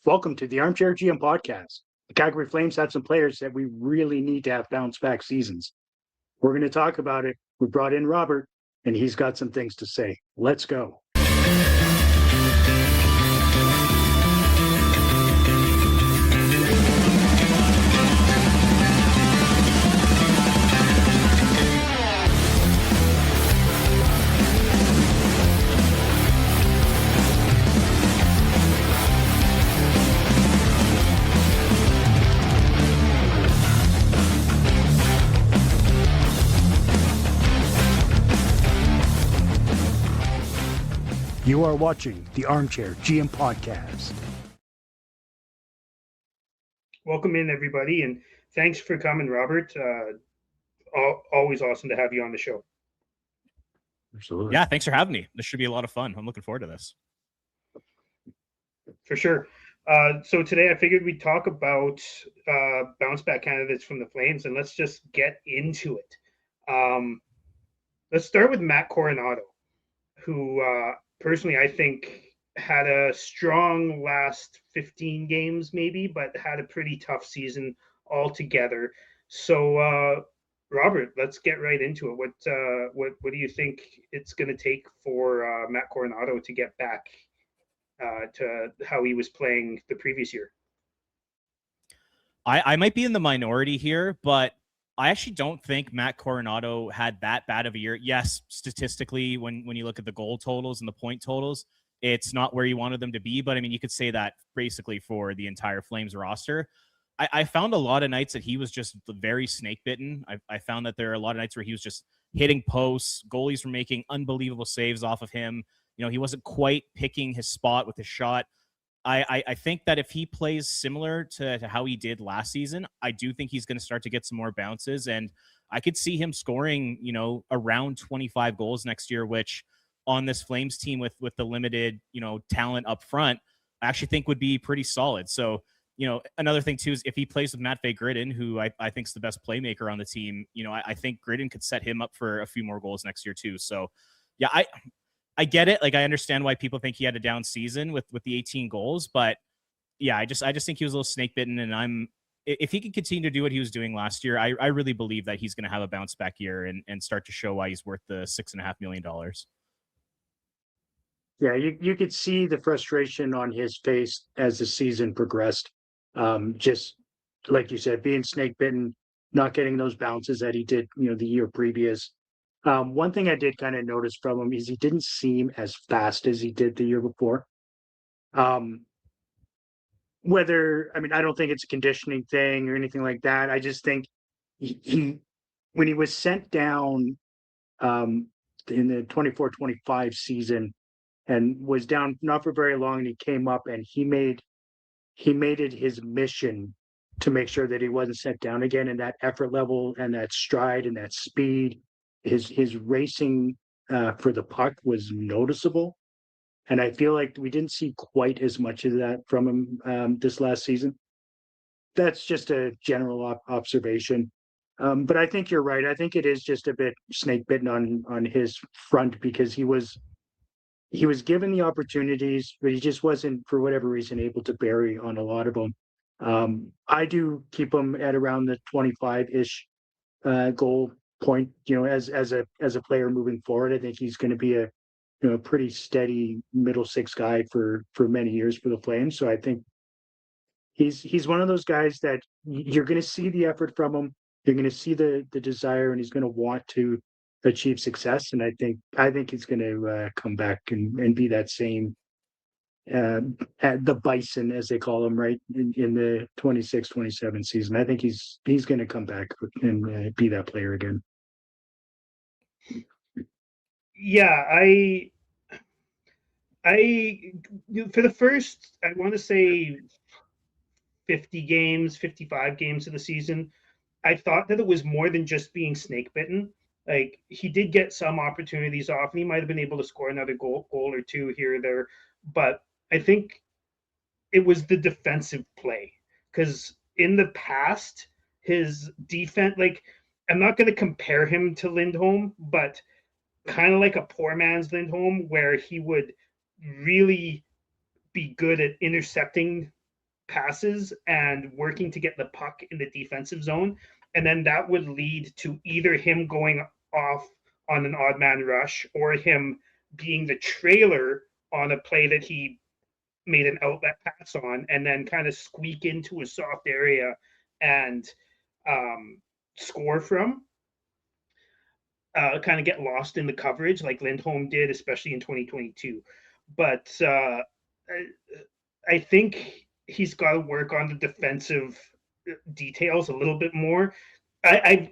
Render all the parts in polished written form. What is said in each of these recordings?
Welcome to the Armchair GM podcast. The Calgary Flames have some players that we really need to have bounce back seasons. We're going to talk about it. We brought in Robert, and he's got some things to say. Let's go. You are watching the Armchair GM podcast. Welcome in, everybody, and thanks for coming, Robert. Always awesome to have you on the show. Absolutely. Yeah, thanks for having me. This should be a lot of fun. I'm looking forward to this. For sure. So today I figured we'd talk about bounce back candidates from the Flames, and let's just get into it. Let's start with Matt Coronado, who personally I think had a strong last 15 games maybe, but had a pretty tough season altogether. So Robert, let's get right into it. What do you think it's going to take for Matt Coronado to get back to how he was playing the previous year? I might be in the minority here, but I actually don't think Matt Coronado had that bad of a year. Yes, statistically, when you look at the goal totals and the point totals, it's not where you wanted them to be. But I mean, you could say that basically for the entire Flames roster. I found a lot of nights that he was just very snake bitten. I found that there are a lot of nights where he was just hitting posts. Goalies were making unbelievable saves off of him. You know, he wasn't quite picking his spot with his shot. I think that if he plays similar to how he did last season, I do think he's going to start to get some more bounces, and I could see him scoring, you know, around 25 goals next year, which on this Flames team with the limited, you know, talent up front, I actually think would be pretty solid. So, you know, another thing too is if he plays with Matvei Gridin, who I think is the best playmaker on the team, you know, I think Gridin could set him up for a few more goals next year too. So, yeah, I get it. Like, I understand why people think he had a down season with the 18 goals, but yeah, I just think he was a little snake bitten. And if he could continue to do what he was doing last year, I really believe that he's going to have a bounce back year and start to show why he's worth the $6.5 million. Yeah, you could see the frustration on his face as the season progressed. Just like you said, being snake bitten, not getting those bounces that he did, you know, the year previous. One thing I did kind of notice from him is he didn't seem as fast as he did the year before. I don't think it's a conditioning thing or anything like that. I just think he when he was sent down in the 24-25 season and was down not for very long, and he came up and he made it his mission to make sure that he wasn't sent down again, and that effort level and that stride and that speed. His racing for the puck was noticeable, and I feel like we didn't see quite as much of that from him this last season. That's just a general observation, but I think you're right. I think it is just a bit snake bitten on his front because he was given the opportunities, but he just wasn't, for whatever reason, able to bury on a lot of them. I do keep him at around the 25-ish goal point, you know, as a player moving forward. I think he's going to be a pretty steady middle six guy for many years for the Flames. So I think he's one of those guys that you're going to see the effort from him. You're going to see the desire, and he's going to want to achieve success. And I think he's going to come back and be that same at the Bison, as they call him, right in the 26-27 season. I think he's going to come back and be that player again. Yeah, I for the first, I want to say 50 games, 55 games of the season, I thought that it was more than just being snake bitten. Like, he did get some opportunities off, and he might have been able to score another goal or two here or there. But I think it was the defensive play, because in the past, his defense, like, I'm not going to compare him to Lindholm, but kind of like a poor man's Lindholm, where he would really be good at intercepting passes and working to get the puck in the defensive zone. And then that would lead to either him going off on an odd man rush or him being the trailer on a play that he made an outlet pass on and then kind of squeak into a soft area and score from. Kind of get lost in the coverage like Lindholm did, especially in 2022. But I think he's got to work on the defensive details a little bit more.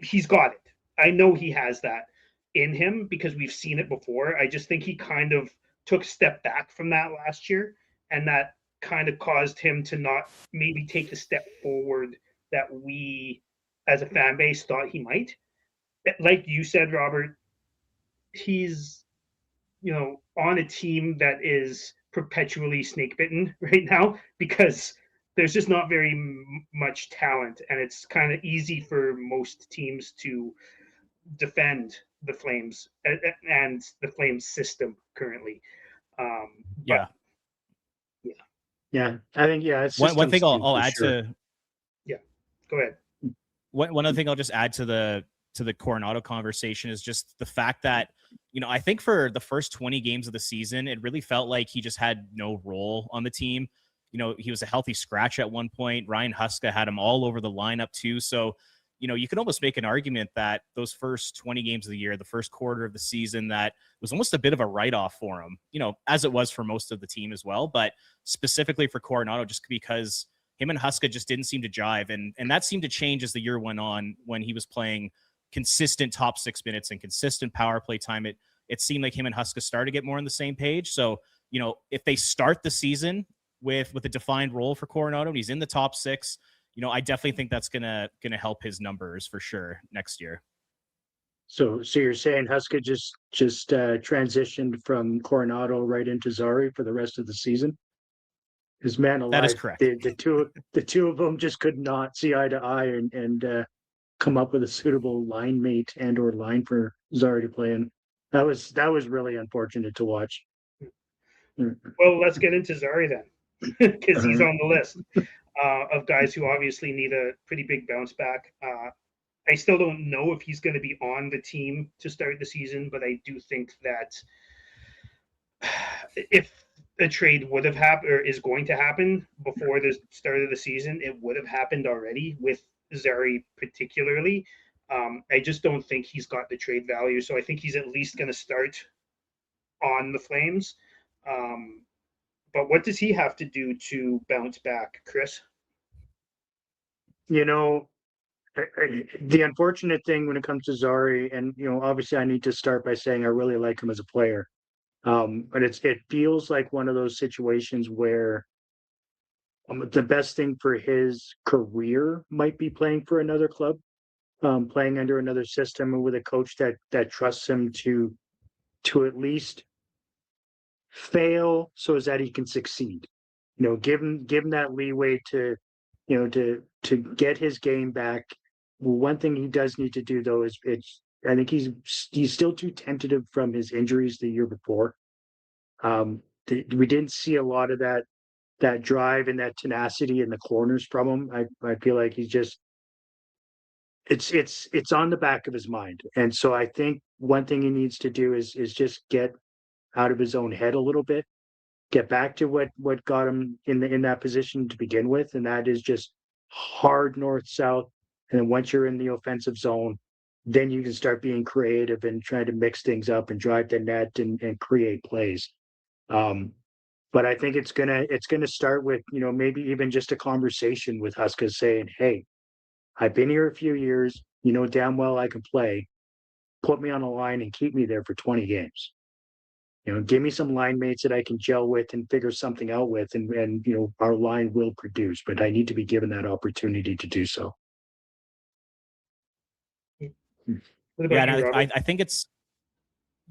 He's got it. I know he has that in him because we've seen it before. I just think he kind of took a step back from that last year, and that kind of caused him to not maybe take the step forward that we as a fan base thought he might. Like you said, Robert, he's on a team that is perpetually snake bitten right now because there's just not very much talent, and it's kind of easy for most teams to defend the Flames and the Flames system currently. Yeah. Yeah, I think it's One thing I'll for add sure. to Go ahead. one other thing I'll just add to the Coronado conversation is just the fact that, I think for the first 20 games of the season, it really felt like he just had no role on the team. He was a healthy scratch at one point. Ryan Huska had him all over the lineup too. So, you could almost make an argument that those first 20 games of the year, the first quarter of the season, that was almost a bit of a write-off for him, as it was for most of the team as well. But specifically for Coronado, just because him and Huska just didn't seem to jive. And that seemed to change as the year went on when he was playing consistent top 6 minutes and consistent power play time. It seemed like him and Huska started to get more on the same page. So, if they start the season with a defined role for Coronado and he's in the top 6, I definitely think that's gonna help his numbers for sure next year. So you're saying Huska just transitioned from Coronado right into Zari for the rest of the season? Because man alive, That is correct. The two of them just could not see eye to eye and come up with a suitable line mate and or line for Zari to play in. That was really unfortunate to watch. Well, let's get into Zari then, because he's on the list of guys who obviously need a pretty big bounce back. I still don't know if he's going to be on the team to start the season, but I do think that if a trade would have happened or is going to happen before the start of the season, it would have happened already with Zari particularly. I just don't think he's got the trade value, so I think he's at least going to start on the Flames. But what does he have to do to bounce back, Chris? The unfortunate thing when it comes to Zari, and obviously I need to start by saying I really like him as a player. But it feels like one of those situations where the best thing for his career might be playing for another club, playing under another system and with a coach that trusts him to at least fail so as that he can succeed. Give him that leeway to get his game back. One thing he does need to do though is I think he's still too tentative from his injuries the year before. We didn't see a lot of that drive and that tenacity in the corners from him. I feel like he's just it's on the back of his mind. And so I think one thing he needs to do is just get out of his own head a little bit, get back to what got him in that position to begin with, and that is just hard north-south. And then once you're in the offensive zone, then you can start being creative and trying to mix things up and drive the net and create plays. But I think it's gonna start with maybe even just a conversation with Huska saying, "Hey, I've been here a few years. You know damn well I can play. Put me on a line and keep me there for 20 games. Give me some line mates that I can gel with and figure something out with, and our line will produce. But I need to be given that opportunity to do so." What about you, Robert? I think it's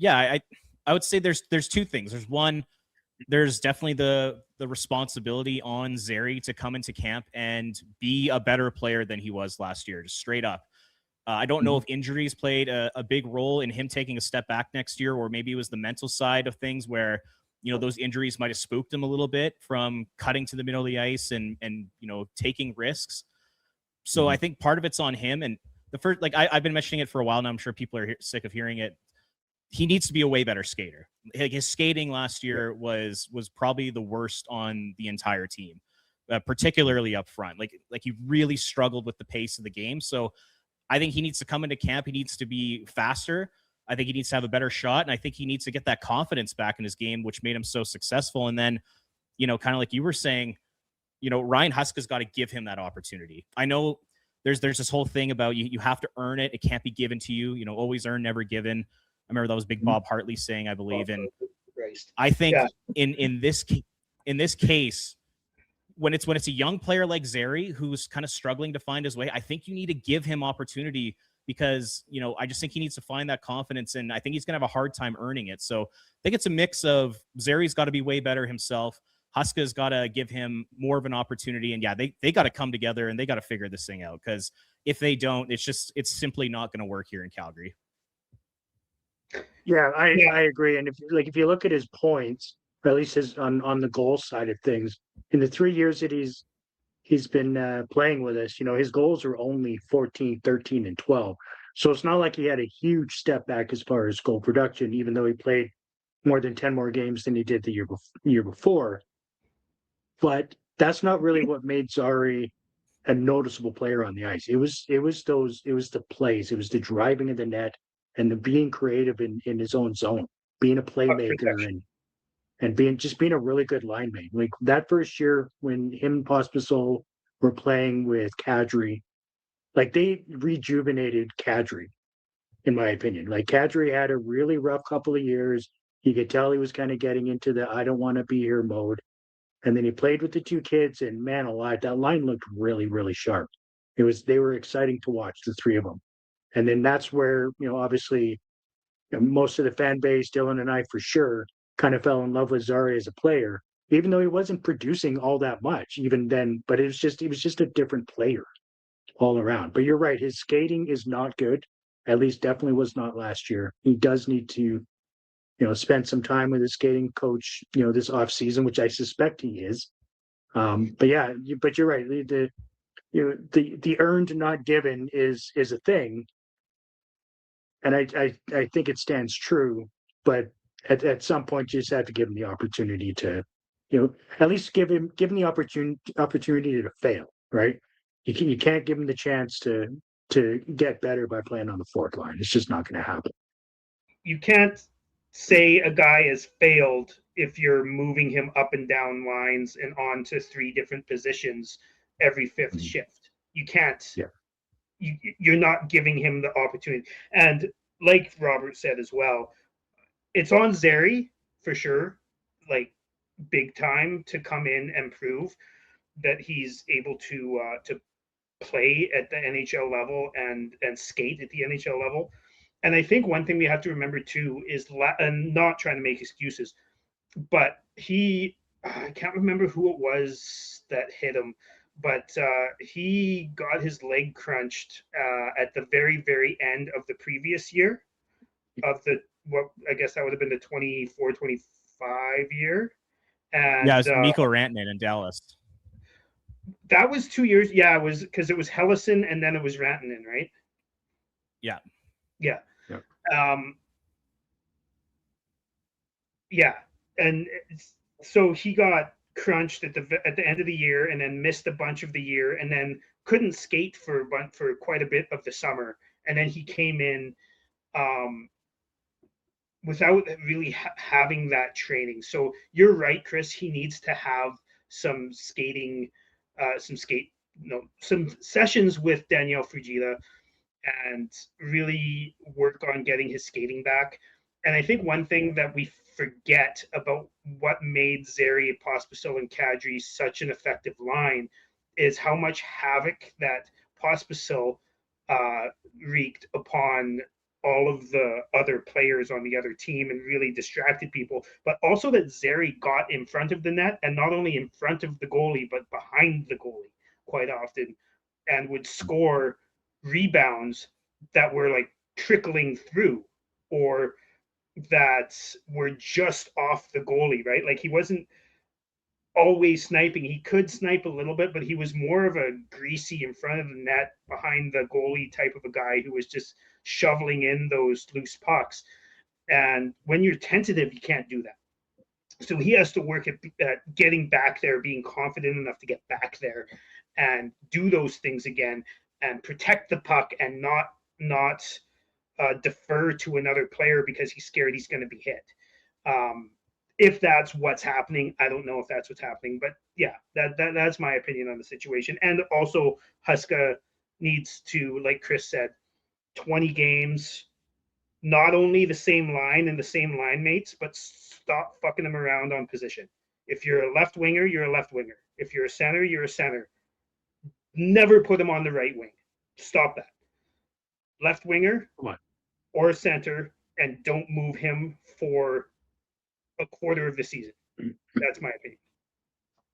I would say there's two things. There's one, there's definitely the responsibility on Zary to come into camp and be a better player than he was last year, just straight up. I don't know if injuries played a big role in him taking a step back next year, or maybe it was the mental side of things where, those injuries might have spooked him a little bit from cutting to the middle of the ice and taking risks. So I think part of it's on him. And the first, like I've been mentioning it for a while now. I'm sure people are sick of hearing it. He needs to be a way better skater. Like his skating last year was probably the worst on the entire team, particularly up front. Like he really struggled with the pace of the game. So I think he needs to come into camp. He needs to be faster. I think he needs to have a better shot. And I think he needs to get that confidence back in his game, which made him so successful. And then, kind of like you were saying, Ryan Huska's got to give him that opportunity. I know there's this whole thing about you have to earn it. It can't be given to you, always earn, never given. I remember that was Big Bob Hartley saying, I believe. And I think in this case, when it's a young player like Zary who's kind of struggling to find his way, I think you need to give him opportunity because, I just think he needs to find that confidence, and I think he's going to have a hard time earning it. So I think it's a mix of Zary's got to be way better himself. Huska's got to give him more of an opportunity, and they got to come together and they got to figure this thing out, because if they don't, it's simply not going to work here in Calgary. Yeah, I agree. And if you look at his points, or at least his on the goal side of things, in the 3 years that he's been playing with us, his goals are only 14, 13, and 12. So it's not like he had a huge step back as far as goal production, even though he played more than 10 more games than he did the year before. But that's not really what made Zary a noticeable player on the ice. It was the plays, it was the driving of the net, and the being creative in his own zone, being a playmaker, and being a really good line mate. Like that first year when him and Pospisil were playing with Kadri, like they rejuvenated Kadri, in my opinion. Like Kadri had a really rough couple of years. You could tell he was kind of getting into the I don't want to be here mode. And then he played with the two kids, and man alive, that line looked really, really sharp. They were exciting to watch, the three of them. And then that's where, obviously, most of the fan base, Dylan and I for sure, kind of fell in love with Zary as a player, even though he wasn't producing all that much even then. But he was just a different player all around. But you're right, his skating is not good. At least definitely was not last year. He does need to, spend some time with his skating coach, this off season, which I suspect he is. But yeah, but you're right. The earned not given is a thing, and I think it stands true. But at some point, you just have to give him the opportunity to, at least give him the opportunity to fail. Right? You can't give him the chance to get better by playing on the fourth line. It's just not going to happen. You can't say a guy has failed if you're moving him up and down lines and on to 3 different positions every 5th shift. You can't. Yeah. You're not giving him the opportunity. And like Robert said as well, it's on Zary for sure, like big time, to come in and prove that he's able to play at the NHL level and skate at the NHL level. And I think one thing we have to remember too is, and not trying to make excuses, but I can't remember who it was that hit him, but he got his leg crunched at the very, very end of the previous year of what I guess that would have been the 24-25 year. And yeah, it was Mikko Rantanen in Dallas. That was 2 years. Yeah, it was because it was Helleson and then it was Rantanen, right? Yeah. Yeah. Yeah. Yeah, and so he got crunched at the end of the year, and then missed a bunch of the year, and then couldn't skate for quite a bit of the summer, and then he came in without really having that training. So you're right, Chris. He needs to have some skating, some sessions with Danielle Fujita, and really work on getting his skating back. And I think one thing that we forget about what made Zary, Pospisil, and Kadri such an effective line is how much havoc that Pospisil wreaked upon all of the other players on the other team and really distracted people, but also that Zary got in front of the net, and not only in front of the goalie, but behind the goalie quite often, and would score rebounds that were like trickling through, or that were just off the goalie, right? Like he wasn't always sniping. He could snipe a little bit, but he was more of a greasy in front of the net, behind the goalie type of a guy who was just shoveling in those loose pucks. And when you're tentative, you can't do that. So he has to work at getting back there, being confident enough to get back there and do those things again and protect the puck and not defer to another player because he's scared he's going to be hit. If that's what's happening, I don't know if that's what's happening, but yeah, that's my opinion on the situation. And also, Huska needs to, like Chris said, 20 games, not only the same line and the same line mates, but stop fucking them around on position. If you're a left winger, you're a left winger. If you're a center, you're a center. Never put him on the right wing. Stop that. Left winger or center, and don't move him for a quarter of the season. That's my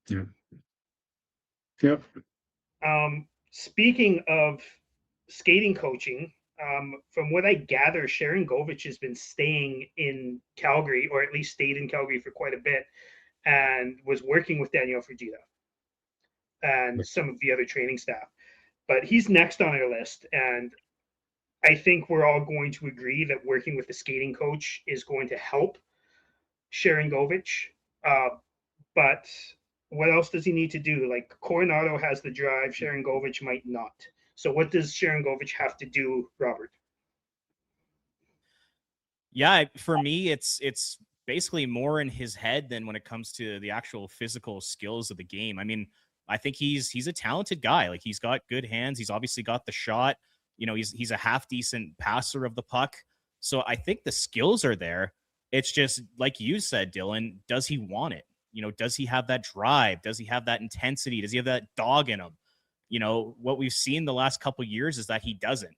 opinion. Yeah. Speaking of skating coaching, from what I gather, Sharon Govich has been staying in Calgary, or at least stayed in Calgary for quite a bit, and was working with Daniel Fujita and some of the other training staff. But he's next on our list, and I think we're all going to agree that working with the skating coach is going to help Sharon Govich. But what else does he need to do? Like Coronado has the drive, Sharon Govich might not. So what does Sharon Govich have to do, Robert? Yeah, for me, it's basically more in his head than when it comes to the actual physical skills of the game. I mean, I think he's a talented guy. Like he's got good hands. He's obviously got the shot. You know, he's a half decent passer of the puck. So I think the skills are there. It's just like you said, Dylan, does he want it? You know, does he have that drive? Does he have that intensity? Does he have that dog in him? You know, what we've seen the last couple of years is that he doesn't.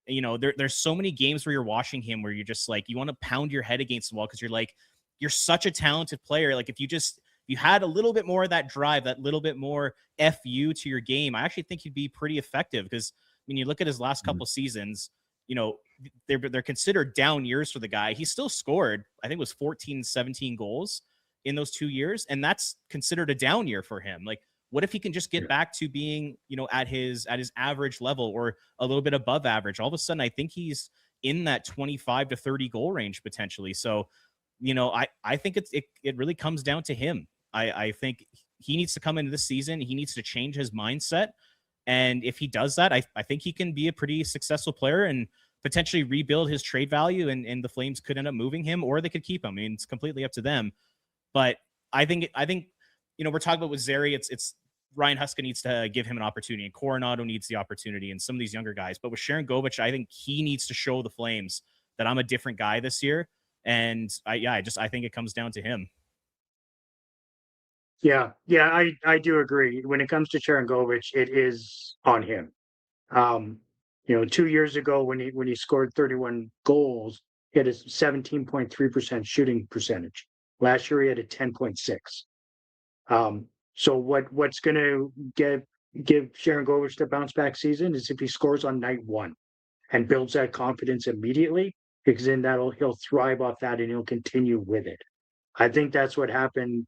You know, there's so many games where you're watching him where you're just like, you want to pound your head against the wall because you're like, you're such a talented player. Like if you had a little bit more of that drive, that little bit more FU to your game, I actually think he'd be pretty effective. Because I mean, you look at his last couple seasons, you know, they're considered down years for the guy. He still scored, I think it was 14, 17 goals in those 2 years. And that's considered a down year for him. Like, what if he can just get back to being, you know, at his average level or a little bit above average? All of a sudden, I think he's in that 25 to 30 goal range potentially. So, you know, I think it really comes down to him. I think he needs to come into this season. He needs to change his mindset. And if he does that, I think he can be a pretty successful player and potentially rebuild his trade value. And the Flames could end up moving him, or they could keep him. I mean, it's completely up to them. But I think, you know, we're talking about with Zary, it's Ryan Huska needs to give him an opportunity, and Coronado needs the opportunity, and some of these younger guys. But with Sharon Govich, I think he needs to show the Flames that I'm a different guy this year. And I think it comes down to him. Yeah, I do agree. When it comes to Sharon Govich, it is on him. You know, 2 years ago when he scored 31 goals, he had a 17.3% shooting percentage. Last year he had a 10.6. So what's going to give Sharon Govich the bounce back season is if he scores on night one and builds that confidence immediately, because then he'll thrive off that and he'll continue with it. I think that's what happened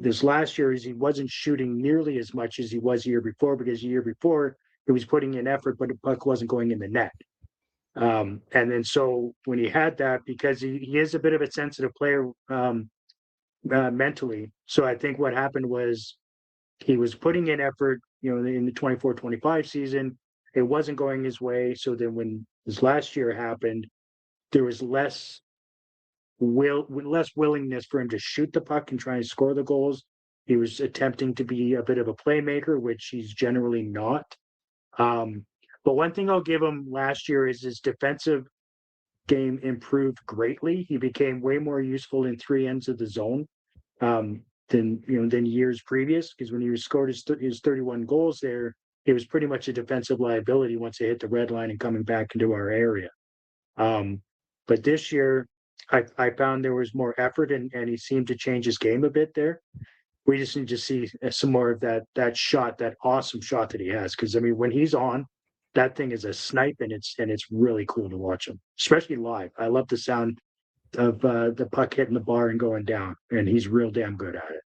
this last year is he wasn't shooting nearly as much as he was the year before, because the year before he was putting in effort, but the puck wasn't going in the net. And then so when he had that, because he is a bit of a sensitive player, mentally. So I think what happened was he was putting in effort, you know, in the 24-25 season. It wasn't going his way. So then when this last year happened, there was less willingness for him to shoot the puck and try and score the goals. He was attempting to be a bit of a playmaker, which he's generally not. But one thing I'll give him last year is his defensive game improved greatly. He became way more useful in three ends of the zone than years previous. Because when he scored his 31 goals there, it was pretty much a defensive liability once they hit the red line and coming back into our area. But this year, I found there was more effort and he seemed to change his game a bit there. We just need to see some more of that shot, that awesome shot that he has. Because I mean, when he's on, that thing is a snipe, and it's really cool to watch him, especially live. I love the sound the puck hitting the bar and going down, and he's real damn good at it.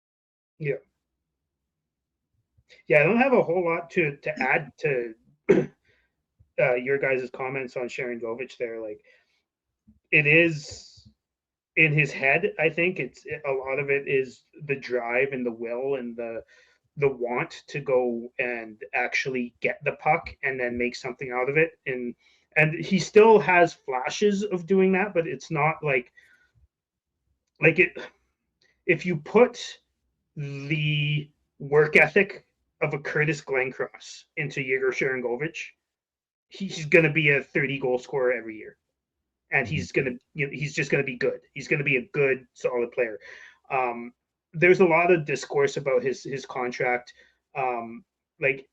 Yeah, I don't have a whole lot to add to your guys' comments on Sharon Govich there. Like, it is in his head. I think it's a lot of it is the drive and the will and the want to go and actually get the puck and then make something out of it. And he still has flashes of doing that, but it's not like it. If you put the work ethic of a Curtis Glencross into Yegor Sharangovich, he's going to be a 30 goal scorer every year. And he's just going to be good. He's going to be a good, solid player. There's a lot of discourse about his contract. Like,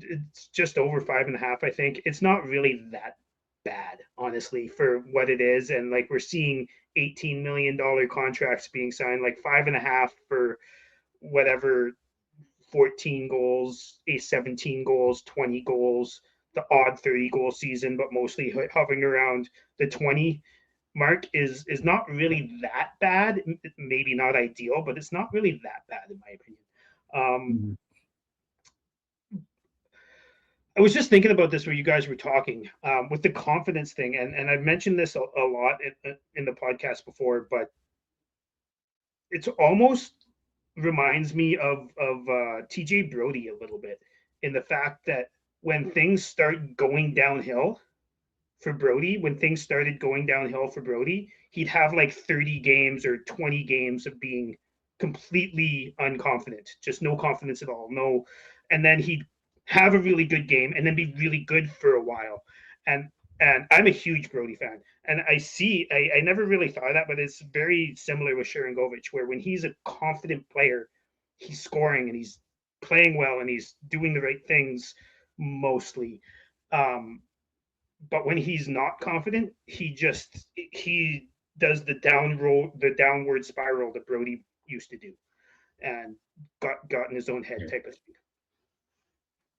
it's just over 5.5, I think. It's not really that bad, honestly, for what it is. And like, we're seeing $18 million contracts being signed, like 5.5 for whatever, 14 goals, 17 goals, 20 goals, the odd 30 goal season, but mostly hovering around the 20 mark is not really that bad. Maybe not ideal, but it's not really that bad in my opinion. I was just thinking about this where you guys were talking with the confidence thing, and I've mentioned this a lot in the podcast before, but it's almost reminds me of TJ Brody a little bit, in the fact that when things start going downhill for Brody, when things started going downhill for Brody, he'd have like 30 games or 20 games of being completely unconfident, just no confidence at all. No. And then he'd have a really good game and then be really good for a while. And I'm a huge Brody fan. And I never really thought of that, but it's very similar with Sharangovich, where when he's a confident player, he's scoring and he's playing well and he's doing the right things mostly. But when he's not confident, he does the downward spiral that Brody used to do, and got in his own head type of thing.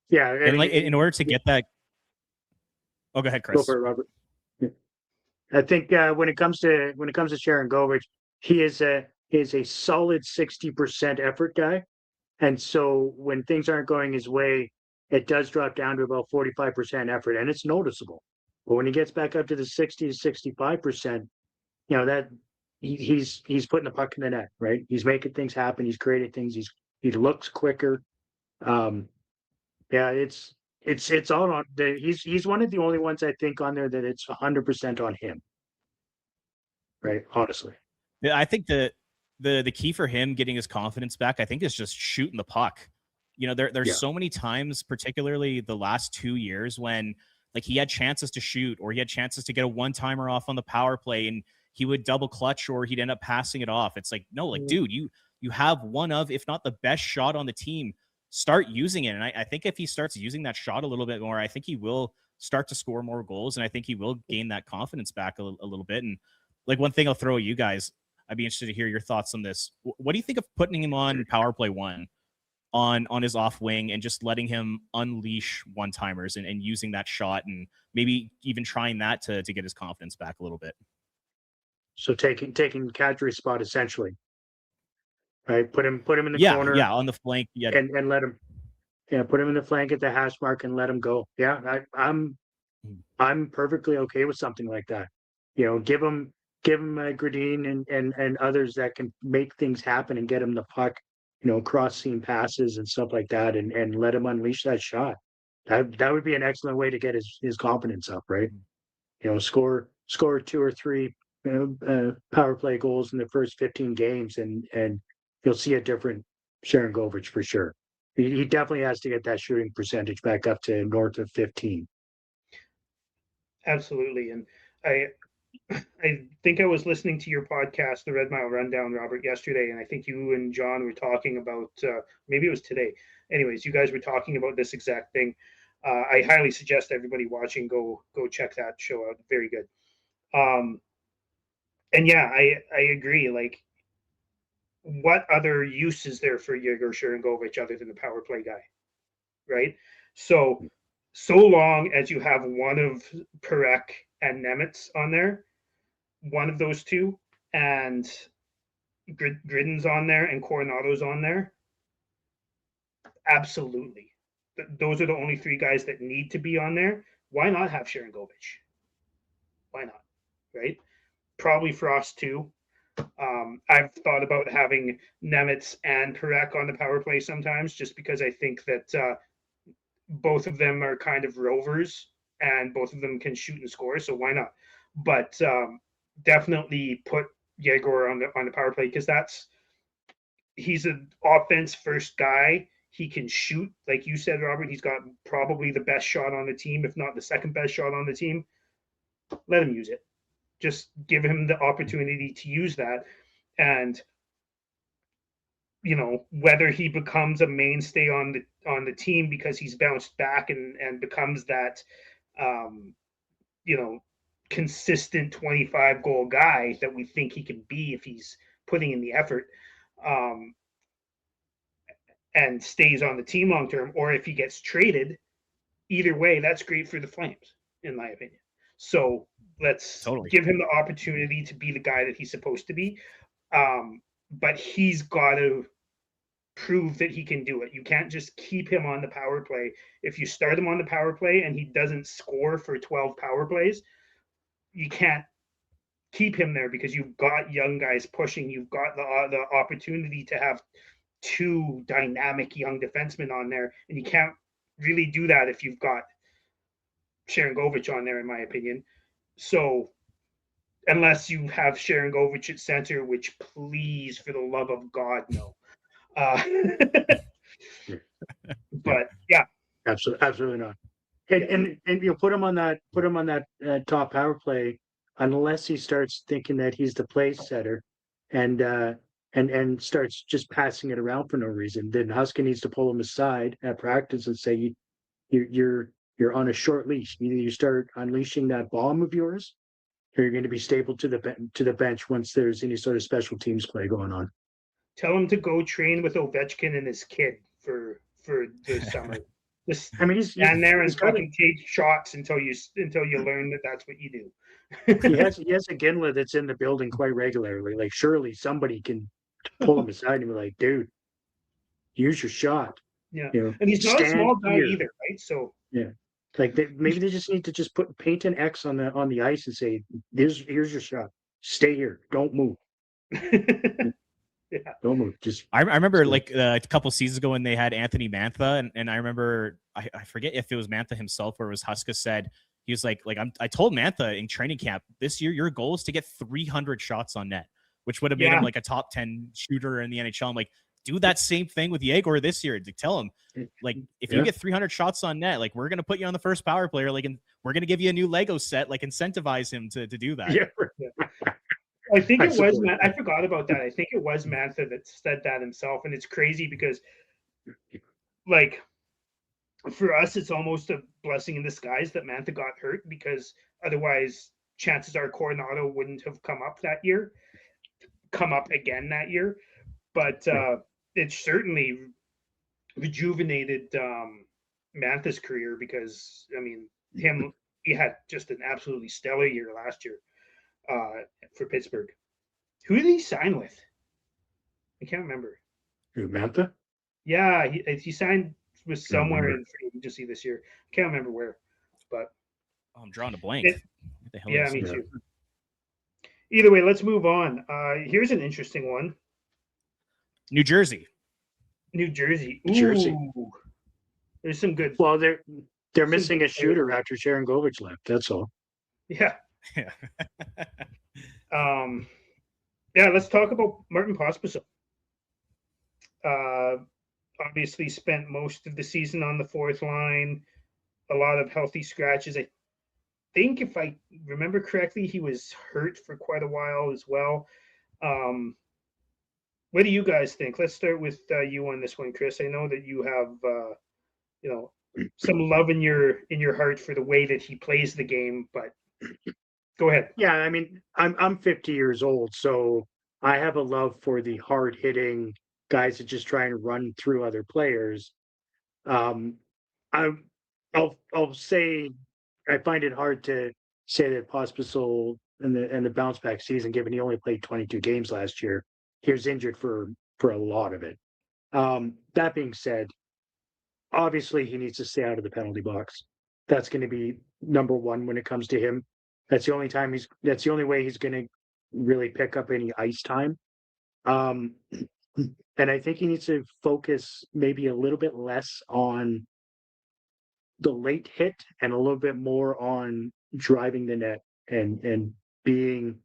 Yeah, and like in order to get that. Oh, go ahead, Chris. Go for it, Robert. Yeah. I think when it comes to Sharangovich, he is a solid 60% effort guy, and so when things aren't going his way, it does drop down to about 45% effort, and it's noticeable. But when he gets back up to the 60 to 65%, that he's putting the puck in the net, right? He's making things happen. He's creating things. He looks quicker. Yeah, it's all on. He's one of the only ones I think on there that it's 100% on him, right? Honestly, yeah, I think the key for him getting his confidence back, I think, is just shooting the puck. There's so many times, particularly the last 2 years, when like he had chances to shoot or he had chances to get a one-timer off on the power play and he would double clutch or he'd end up passing it off. It's like, no, like, dude, you have one of, if not the best shot on the team. Start using it. And I think if he starts using that shot a little bit more, I think he will start to score more goals. And I think he will gain that confidence back a little bit. And like, one thing I'll throw at you guys, I'd be interested to hear your thoughts on this. What do you think of putting him on power play one on his off wing and just letting him unleash one-timers and using that shot and maybe even trying that to get his confidence back a little bit? So taking Kadri's spot essentially, right? Put him in the corner. Yeah, on the flank. Yeah, and let him. Yeah, put him in the flank at the hash mark and let him go. Yeah, I'm perfectly okay with something like that. Give him Gradine and others that can make things happen and get him the puck, cross seam passes and stuff like that, and let him unleash that shot. That would be an excellent way to get his confidence up, right? Score 2 or 3 power play goals in the first 15 games, and you'll see a different Sharangovich for sure. He definitely has to get that shooting percentage back up to north of 15. Absolutely. And I think I was listening to your podcast, the Red Mile Rundown, Robert, yesterday, and I think you and John were talking about, maybe it was today. Anyways, you guys were talking about this exact thing. I highly suggest everybody watching go check that show out. Very good. And yeah, I agree. Like, what other use is there for Yegor Sharangovich other than the power play guy, right? So long as you have one of Perek and Nemitz on there, one of those two, and Gridden's on there and Coronado's on there, absolutely. Those are the only three guys that need to be on there. Why not have Sharon Govich? Why not? Right? Probably Frost too. I've thought about having Nemitz and Perek on the power play sometimes, just because I think that both of them are kind of rovers and both of them can shoot and score. So why not? But definitely put Yegor on the power play, because he's an offense first guy. He can shoot, like you said, Robert. He's got probably the best shot on the team, if not the second best shot on the team. Let him use it. Just give him the opportunity to use that. And whether he becomes a mainstay on the team because he's bounced back and becomes that consistent 25 goal guy that we think he can be if he's putting in the effort, and stays on the team long term, or if he gets traded, either way, that's great for the Flames, in my opinion. So let's give him the opportunity to be the guy that he's supposed to be. But he's got to prove that he can do it. You can't just keep him on the power play. If you start him on the power play and he doesn't score for 12 power plays, you can't keep him there, because you've got young guys pushing. You've got the opportunity to have two dynamic young defensemen on there, and you can't really do that if you've got Sharon Govich on there, in my opinion. So unless you have Sharon Govich at center, which, please, for the love of God, no. But yeah, absolutely not. And you put him on that top power play, unless he starts thinking that he's the place setter, and starts just passing it around for no reason. Then Husky needs to pull him aside at practice and say, you're on a short leash. Either you start unleashing that bomb of yours, or you're going to be stapled to the bench once there's any sort of special teams play going on. Tell him to go train with Ovechkin and his kid for the summer. Just stand there and fucking take shots until you learn that that's what you do. he has a Ginla that's in the building quite regularly. Like, surely somebody can pull him aside and be like, dude, use your shot. Yeah, and he's not a small guy either, right? So yeah, like maybe they just need to paint an X on the ice and say, here's your shot. Stay here. Don't move. Yeah. Don't move. I remember like a couple seasons ago when they had Anthony Mantha, and I remember I forget if it was Mantha himself or it was Huska said, he was like I told Mantha in training camp this year, your goal is to get 300 shots on net, which would have made him like a top 10 shooter in the NHL. I'm like, do that same thing with Yegor this year. To tell him, like, if you get 300 shots on net, like, we're gonna put you on the first power player, like, and we're gonna give you a new Lego set, like, incentivize him to do that. Yeah. I think it was I forgot about that. I think it was Mantha that said that himself, and it's crazy because, like, for us, it's almost a blessing in disguise that Mantha got hurt, because otherwise, chances are Coronado wouldn't have come up again that year. But it certainly rejuvenated Mantha's career, because I mean, he had just an absolutely stellar year last year. For Pittsburgh. Who did he sign with? I can't remember. Who, Mantha? Yeah, he signed with somewhere in free agency this year. I can't remember where, but I'm drawing a blank. Yeah, me too. Either way, let's move on. Here's an interesting one. New Jersey. Ooh. There's some good. Well, they're missing a shooter after Sharon Govich left. That's all. Yeah. Let's talk about Martin Pospisil. Obviously spent most of the season on the fourth line, a lot of healthy scratches. I think, if I remember correctly, he was hurt for quite a while as well. What do you guys think? Let's start with you on this one, Chris. I know that you have some love in your heart for the way that he plays the game, but go ahead. Yeah, I mean, I'm 50 years old, so I have a love for the hard-hitting guys that just try and run through other players. I'll say I find it hard to say that Pospisil the bounce back season, given he only played 22 games last year. He was injured for a lot of it. That being said, obviously he needs to stay out of the penalty box. That's going to be number one when it comes to him. That's the only way he's going to really pick up any ice time. And I think he needs to focus maybe a little bit less on the late hit and a little bit more on driving the net and being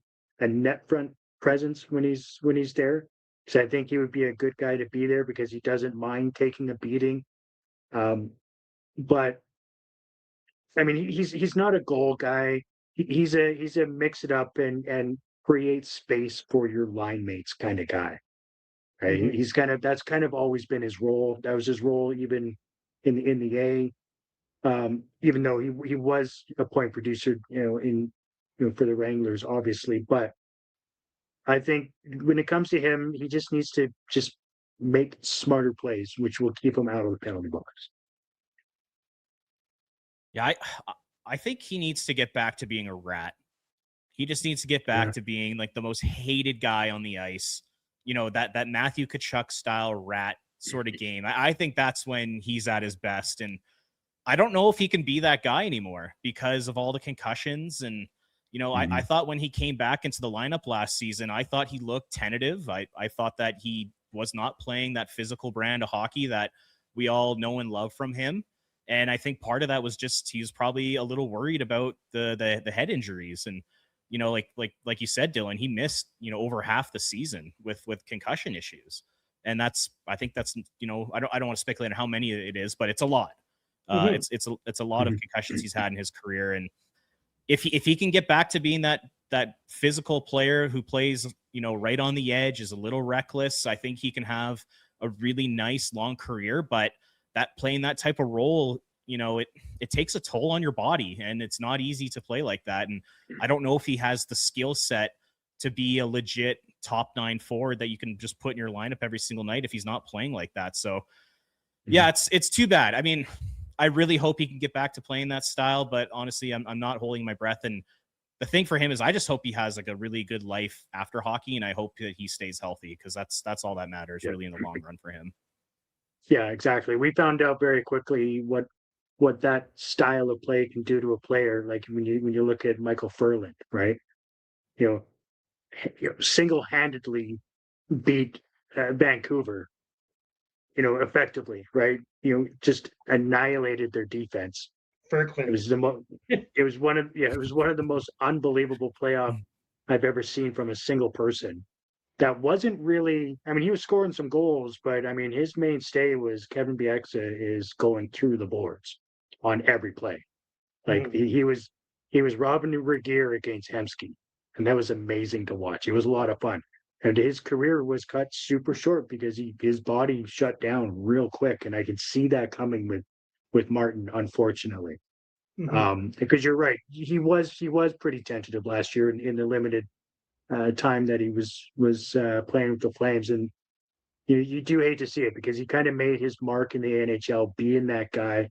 a net front presence when he's there. So I think he would be a good guy to be there because he doesn't mind taking a beating. But I mean, he's not a goal guy. He's a mix it up and create space for your line mates kind of guy. Right? That's kind of always been his role. That was his role even in the A. Even though he was a point producer, for the Wranglers, obviously. But I think when it comes to him, he just needs to just make smarter plays, which will keep him out of the penalty box. Yeah, I think he needs to get back to being a rat. He just needs to get back to being like the most hated guy on the ice. That Matthew Tkachuk style rat sort of game. I think that's when he's at his best. And I don't know if he can be that guy anymore because of all the concussions. And, I thought when he came back into the lineup last season, I thought he looked tentative. I thought that he was not playing that physical brand of hockey that we all know and love from him. And I think part of that was just he was probably a little worried about the head injuries. And, like you said, Dylan, he missed, over half the season with concussion issues. And I think that's, I don't want to speculate on how many it is, but it's a lot. It's a lot of concussions he's had in his career. And if he can get back to being that physical player who plays, right on the edge, is a little reckless, I think he can have a really nice long career. But that playing that type of role, it takes a toll on your body, and it's not easy to play like that. And I don't know if he has the skill set to be a legit top 9 forward that you can just put in your lineup every single night if he's not playing like that. So yeah, it's too bad. I mean, I really hope he can get back to playing that style, but honestly, I'm not holding my breath. And the thing for him is I just hope he has like a really good life after hockey, and I hope that he stays healthy, because that's all that matters really in the long run for him. Yeah, exactly. We found out very quickly what that style of play can do to a player. Like when you look at Michael Furland, right? Single-handedly beat Vancouver, effectively, right? Just annihilated their defense. Ferkland. It was one of the most unbelievable playoff I've ever seen from a single person. That wasn't really, I mean, he was scoring some goals, but I mean, his mainstay was Kevin Bieksa is going through the boards on every play. Like he was Robin Regier against Hemsky, and that was amazing to watch. It was a lot of fun. And his career was cut super short because his body shut down real quick, and I can see that coming with Martin, unfortunately. Because you're right, he was pretty tentative last year in the limited time that he was playing with the Flames, and you do hate to see it because he kind of made his mark in the NHL being that guy.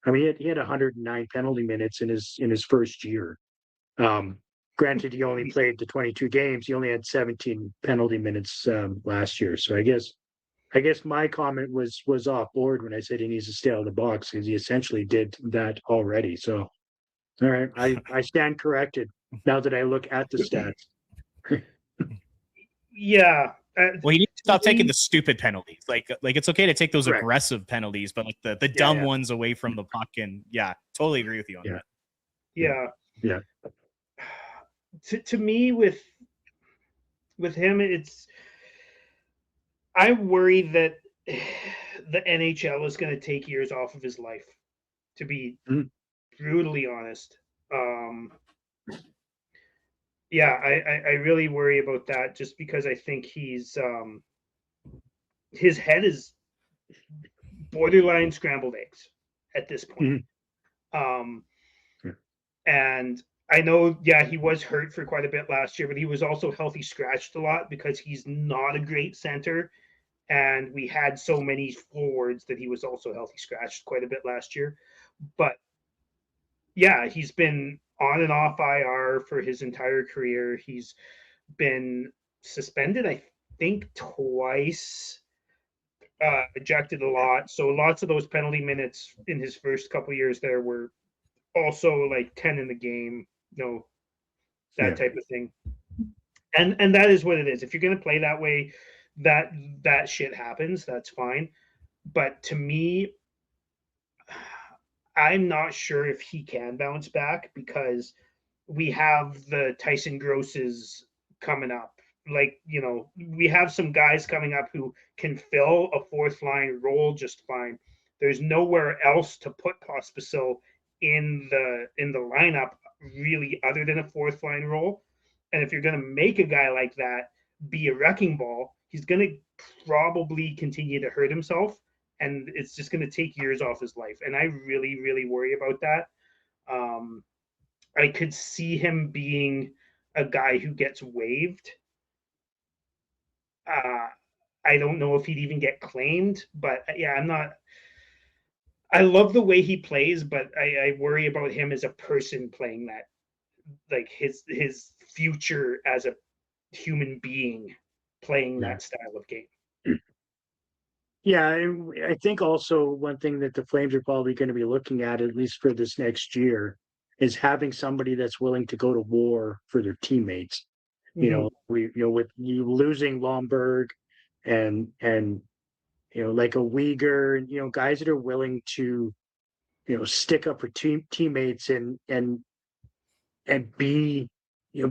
I mean, he had 109 penalty minutes in his first year. Granted, he only played the 22 games. He only had 17 penalty minutes last year. So I guess my comment was off board when I said he needs to stay out of the box, because he essentially did that already. So, all right, I stand corrected now that I look at the stats. Yeah. Well, you need to stop taking the stupid penalties. Like it's okay to take those Correct. aggressive penalties, but like the dumb ones away from the puck. And totally agree with you on that. Yeah. To me, with him, I worry that the NHL is going to take years off of his life, to be brutally honest. I really worry about that, just because I think his head is borderline scrambled eggs at this point. And I know, he was hurt for quite a bit last year, but he was also healthy scratched a lot because he's not a great center. And we had so many forwards that he was also healthy scratched quite a bit last year. But he's been on and off IR for his entire career. He's been suspended, I think, twice, ejected a lot. So lots of those penalty minutes in his first couple years there were also like 10 in the game, that type of thing. And that is what it is. If you're going to play that way, that shit happens. That's fine. But to me, I'm not sure if he can bounce back because we have the Tyson Grosses coming up. Like, we have some guys coming up who can fill a fourth line role just fine. There's nowhere else to put Pospisil in the lineup really other than a fourth line role. And if you're going to make a guy like that be a wrecking ball, he's going to probably continue to hurt himself, and it's just going to take years off his life. And I really, really worry about that. I could see him being a guy who gets waived. I don't know if he'd even get claimed, but yeah, I'm not. I love the way he plays, but I worry about him as a person playing that, like his future as a human being playing that style of game. Yeah, I think also one thing that the Flames are probably going to be looking at least for this next year, is having somebody that's willing to go to war for their teammates. With you losing Lomberg and like a Uyghur, guys that are willing to, stick up for teammates and be,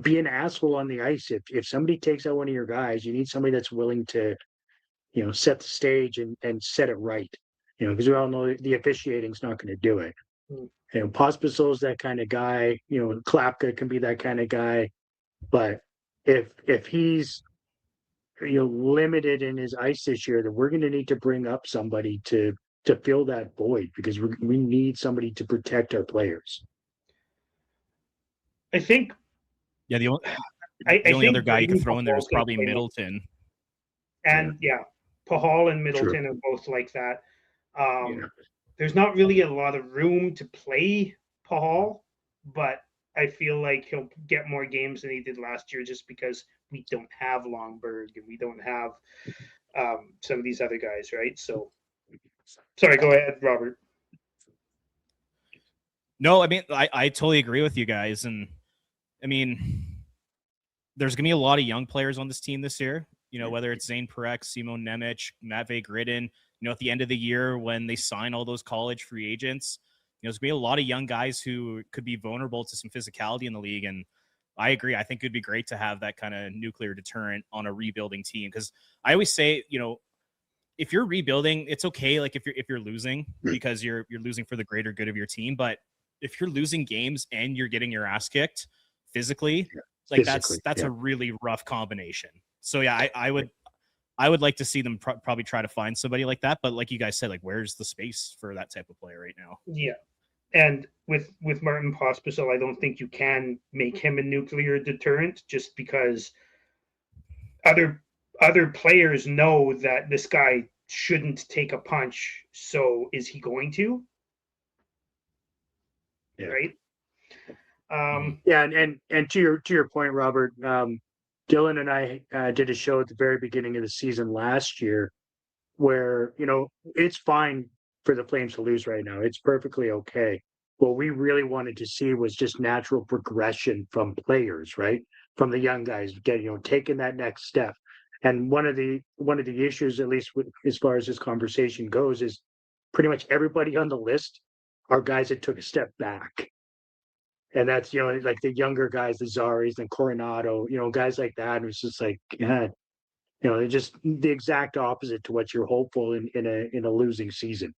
be an asshole on the ice. If somebody takes out one of your guys, you need somebody that's willing to, set the stage and set it right. Because we all know the officiating's not going to do it. Pospisil's that kind of guy. Klapka can be that kind of guy. But if he's limited in his ice this year, then we're going to need to bring up somebody to fill that void, because we need somebody to protect our players. I think. Yeah, the only other guy you could throw in there is probably Middleton. And Pahal and Middleton are both like that. There's not really a lot of room to play Pahal, but I feel like he'll get more games than he did last year just because we don't have Longberg and we don't have some of these other guys, right? So, sorry, go ahead, Robert. No, I mean, I totally agree with you guys. And I mean, there's going to be a lot of young players on this team this year, whether it's Zane Parekh, Simon Nemec, Matvei Gridin, at the end of the year when they sign all those college free agents, there's going to be a lot of young guys who could be vulnerable to some physicality in the league. And I agree. I think it'd be great to have that kind of nuclear deterrent on a rebuilding team. Because I always say, if you're rebuilding, it's okay. Like if you're losing because you're losing for the greater good of your team. But if you're losing games and you're getting your ass kicked physically, that's a really rough combination. So yeah, I would like to see them probably try to find somebody like that. But like you guys said, like where's the space for that type of player right now? Yeah. And with Martin Pospisil, I don't think you can make him a nuclear deterrent just because other players know that this guy shouldn't take a punch. So is he going to? Yeah. Right. And to your point, Robert, Dylan and I did a show at the very beginning of the season last year where, it's fine for the Flames to lose right now. It's perfectly okay. What we really wanted to see was just natural progression from players, right? From the young guys getting, taking that next step. And one of the issues, at least as far as this conversation goes, is pretty much everybody on the list are guys that took a step back. And that's, like the younger guys, the Zaris and Coronado, guys like that. And it's just like, God, they're just the exact opposite to what you're hopeful in a losing season.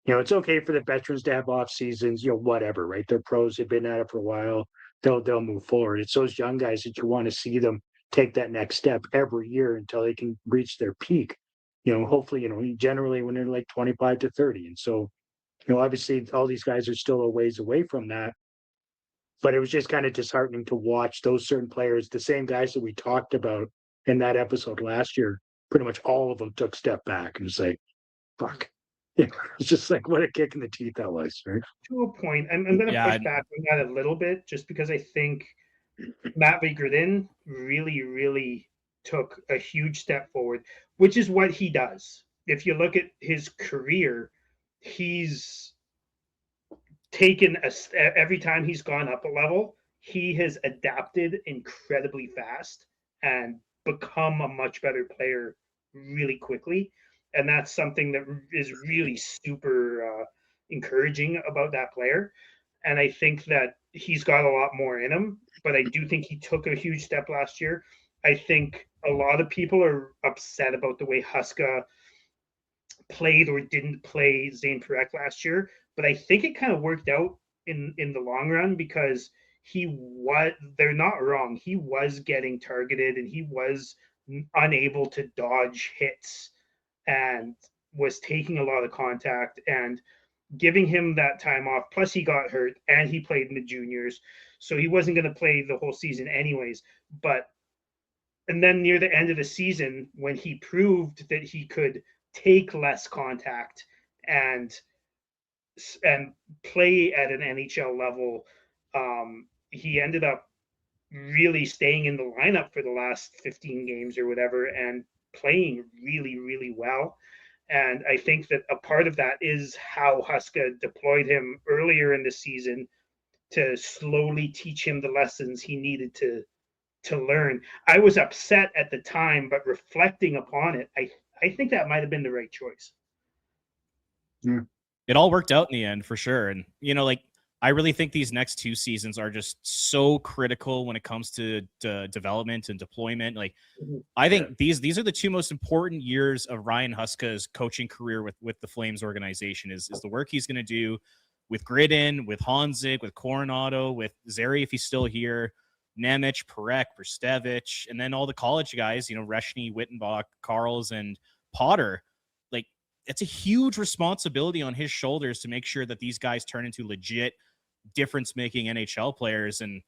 It's okay for the veterans to have off seasons, whatever, right? They're pros, they've been at it for a while. They'll move forward. It's those young guys that you want to see them take that next step every year until they can reach their peak. Hopefully, generally when they're like 25 to 30. And so, obviously all these guys are still a ways away from that. But it was just kind of disheartening to watch those certain players, the same guys that we talked about in that episode last year, pretty much all of them took a step back and say, fuck, It's just like what a kick in the teeth that was, right? To a point. I'm going to Yeah, push back on that a little bit, just because I think Matt Vigredin really, really took a huge step forward, which is what he does. If you look at his career, he's taken every time he's gone up a level, he has adapted incredibly fast and become a much better player really quickly. And that's something that is really super encouraging about that player. And I think that he's got a lot more in him, but I do think he took a huge step last year. I think a lot of people are upset about the way Huska played or didn't play Zane Perek last year, but I think it kind of worked out in the long run because they're not wrong. He was getting targeted and he was unable to dodge hits and was taking a lot of contact, and giving him that time off. Plus, he got hurt and he played in the juniors, so he wasn't going to play the whole season anyways. But and then near the end of the season, when he proved that he could take less contact and and play at an NHL level, he ended up really staying in the lineup for the last 15 games or whatever and playing really, really well. And I think that a part of that is how Huska deployed him earlier in the season to slowly teach him the lessons he needed to learn. I was upset at the time, but reflecting upon it, I think that might have been the right choice. Yeah. it all worked out in the end for sure. And, like, I really think these next two seasons are just so critical when it comes to development and deployment. Like, I think these are the two most important years of Ryan Huska's coaching career with the Flames organization is the work he's going to do with Gridden, with Honzig, with Coronado, with Zary if he's still here, Nemec, Perek, Verstevich, and then all the college guys, Reshny, Wittenbach, Carls, and Potter. Like, it's a huge responsibility on his shoulders to make sure that these guys turn into legit difference-making NHL players. And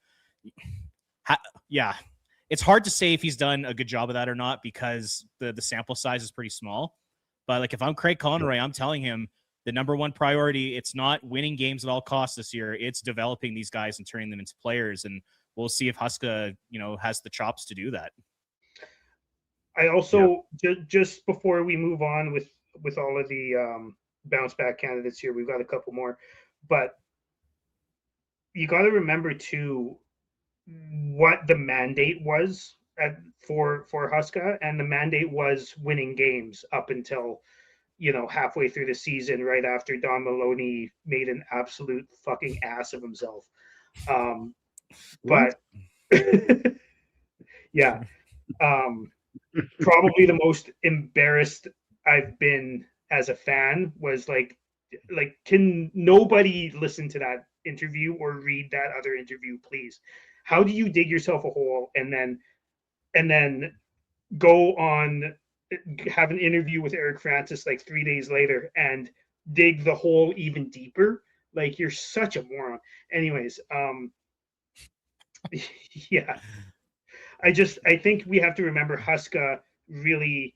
it's hard to say if he's done a good job of that or not because the sample size is pretty small. But like, if I'm Craig Conroy, I'm telling him the number one priority, it's not winning games at all costs this year. It's developing these guys and turning them into players. And we'll see if Huska, has the chops to do that. I also, just before we move on with all of the bounce back candidates here, we've got a couple more, but you got to remember too what the mandate was for Huska, and the mandate was winning games up until halfway through the season, right after Don Maloney made an absolute fucking ass of himself. But yeah, probably the most embarrassed I've been as a fan was like, can nobody listen to that interview or read that other interview, please? How do you dig yourself a hole and then go on, have an interview with Eric Francis like 3 days later and dig the hole even deeper? Like, you're such a moron. Anyways, yeah. I think we have to remember Huska really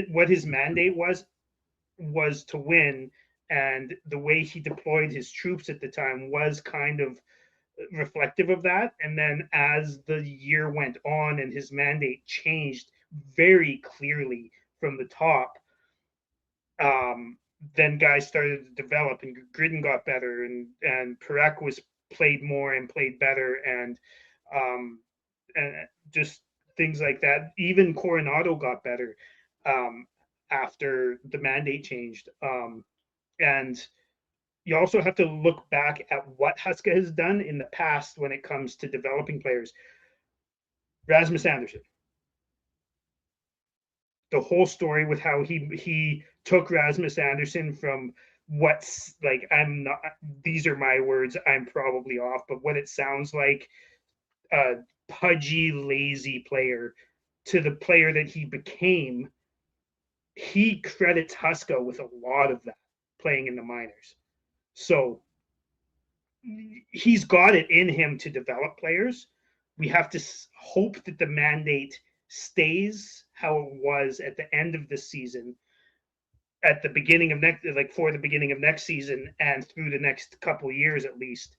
what his mandate was to win, and the way he deployed his troops at the time was kind of reflective of that. And then as the year went on and his mandate changed very clearly from the top, then guys started to develop and Gridden got better and Perek was played more and played better, and just things like that. Even Coronado got better after the mandate changed. And you also have to look back at what Huska has done in the past when it comes to developing players. Rasmus Andersson, the whole story with how he took Rasmus Andersson from what's like, I'm not, these are my words, I'm probably off, but what it sounds like, a pudgy, lazy player, to the player that he became. He credits Huska with a lot of that playing in the minors. So he's got it in him to develop players. We have to hope that the mandate stays how it was at the end of the season, at the beginning of for the beginning of next season and through the next couple years at least.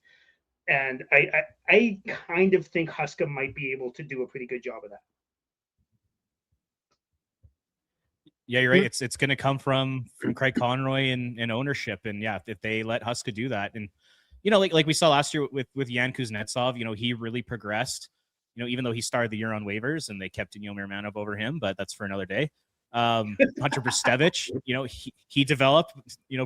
And I kind of think Huska might be able to do a pretty good job of that. Yeah, you're right. It's going to come from Craig Conroy and ownership, and yeah, if they let Huska do that, and like we saw last year with Yan Kuznetsov, he really progressed. Even though he started the year on waivers and they kept Yomir Manov over him, but that's for another day. Hunter Brestevich, he developed,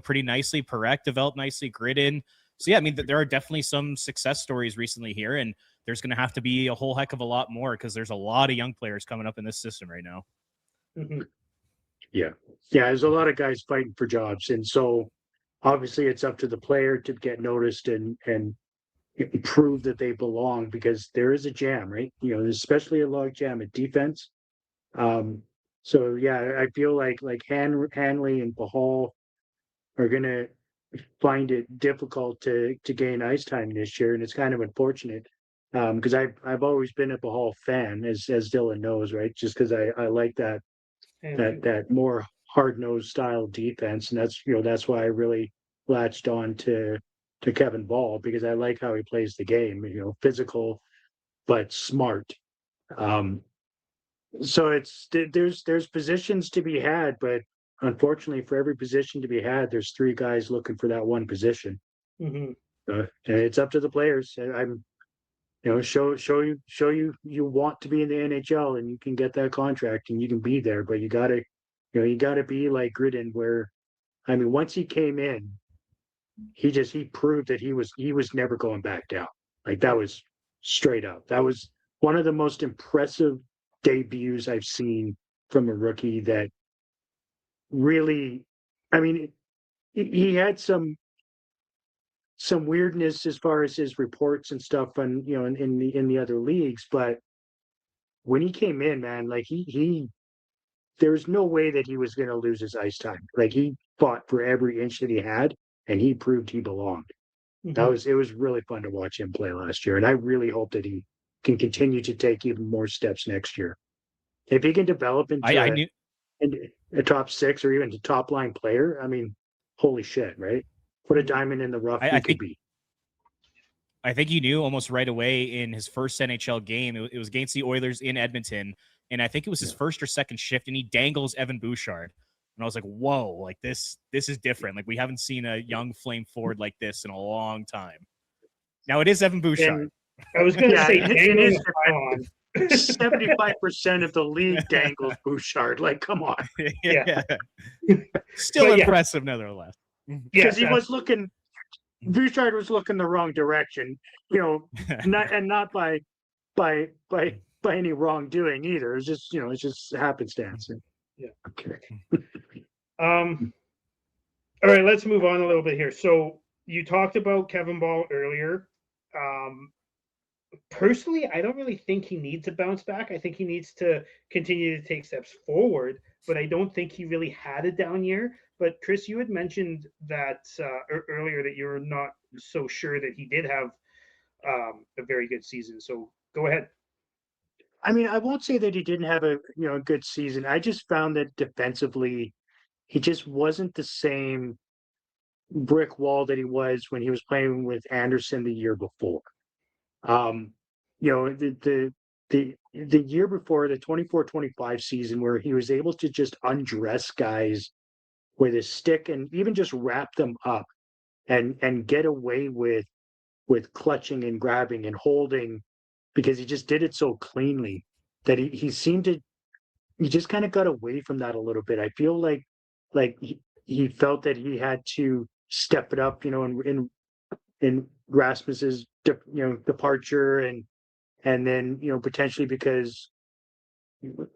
pretty nicely. Perek developed nicely. Gridden. So yeah, I mean, there are definitely some success stories recently here, and there's going to have to be a whole heck of a lot more because there's a lot of young players coming up in this system right now. Mm-hmm. Yeah. There's a lot of guys fighting for jobs, and so obviously it's up to the player to get noticed and prove that they belong, because there is a jam, right? Especially a log jam at defense. So yeah, I feel like Hanley and Bahal are gonna find it difficult to gain ice time this year, and it's kind of unfortunate. Because I've always been a Bahal fan, as Dylan knows, right? Just because I like that more hard-nosed style defense, and that's why I really latched on to Kevin Ball, because I like how he plays the game, physical but smart. So there's positions to be had, but unfortunately for every position to be had, there's three guys looking for that one position. Mm-hmm. And it's up to the players. Show you want to be in the NHL, and you can get that contract and you can be there, but you gotta be like Gridden, where, I mean, once he came in, he proved that he was never going back down. Like, that was straight up. That was one of the most impressive debuts I've seen from a rookie. That really, I mean, he had some weirdness as far as his reports and stuff, and in the other leagues, but when he came in, man, like he there's no way that he was going to lose his ice time. Like, he fought for every inch that he had, and he proved he belonged. Mm-hmm. It was really fun to watch him play last year, and I really hope that he can continue to take even more steps next year. If he can develop into a top six or even a top line player, I mean, holy shit, right? What a diamond in the rough he could be. I think you knew almost right away in his first NHL game. It was against the Oilers in Edmonton, and I think it was his first or second shift, and he dangles Evan Bouchard. And I was like, whoa, like this is different. Like, we haven't seen a young flame forward like this in a long time. Now it is Evan Bouchard. I was going to say, it is 75% of the league dangles Bouchard. Like, come on. Yeah. Still impressive, nevertheless. Because he was looking, Bouchard was looking the wrong direction, not by any wrongdoing either. It's just, it's just happenstance. Yeah. Okay. All right, let's move on a little bit here. So you talked about Kevin Ball earlier. Personally, I don't really think he needs a bounce back. I think he needs to continue to take steps forward, but I don't think he really had a down year. But Chris, you had mentioned that earlier that you're not so sure that he did have a very good season. So go ahead. I mean, I won't say that he didn't have a good season. I just found that defensively, he just wasn't the same brick wall that he was when he was playing with Anderson the year before. The year before, the 24-25 season, where he was able to just undress guys with his stick and even just wrap them up and get away with clutching and grabbing and holding, because he just did it so cleanly that he seemed to, he just kind of got away from that a little bit. I feel like he felt that he had to step it up, in Rasmus's departure, and then potentially because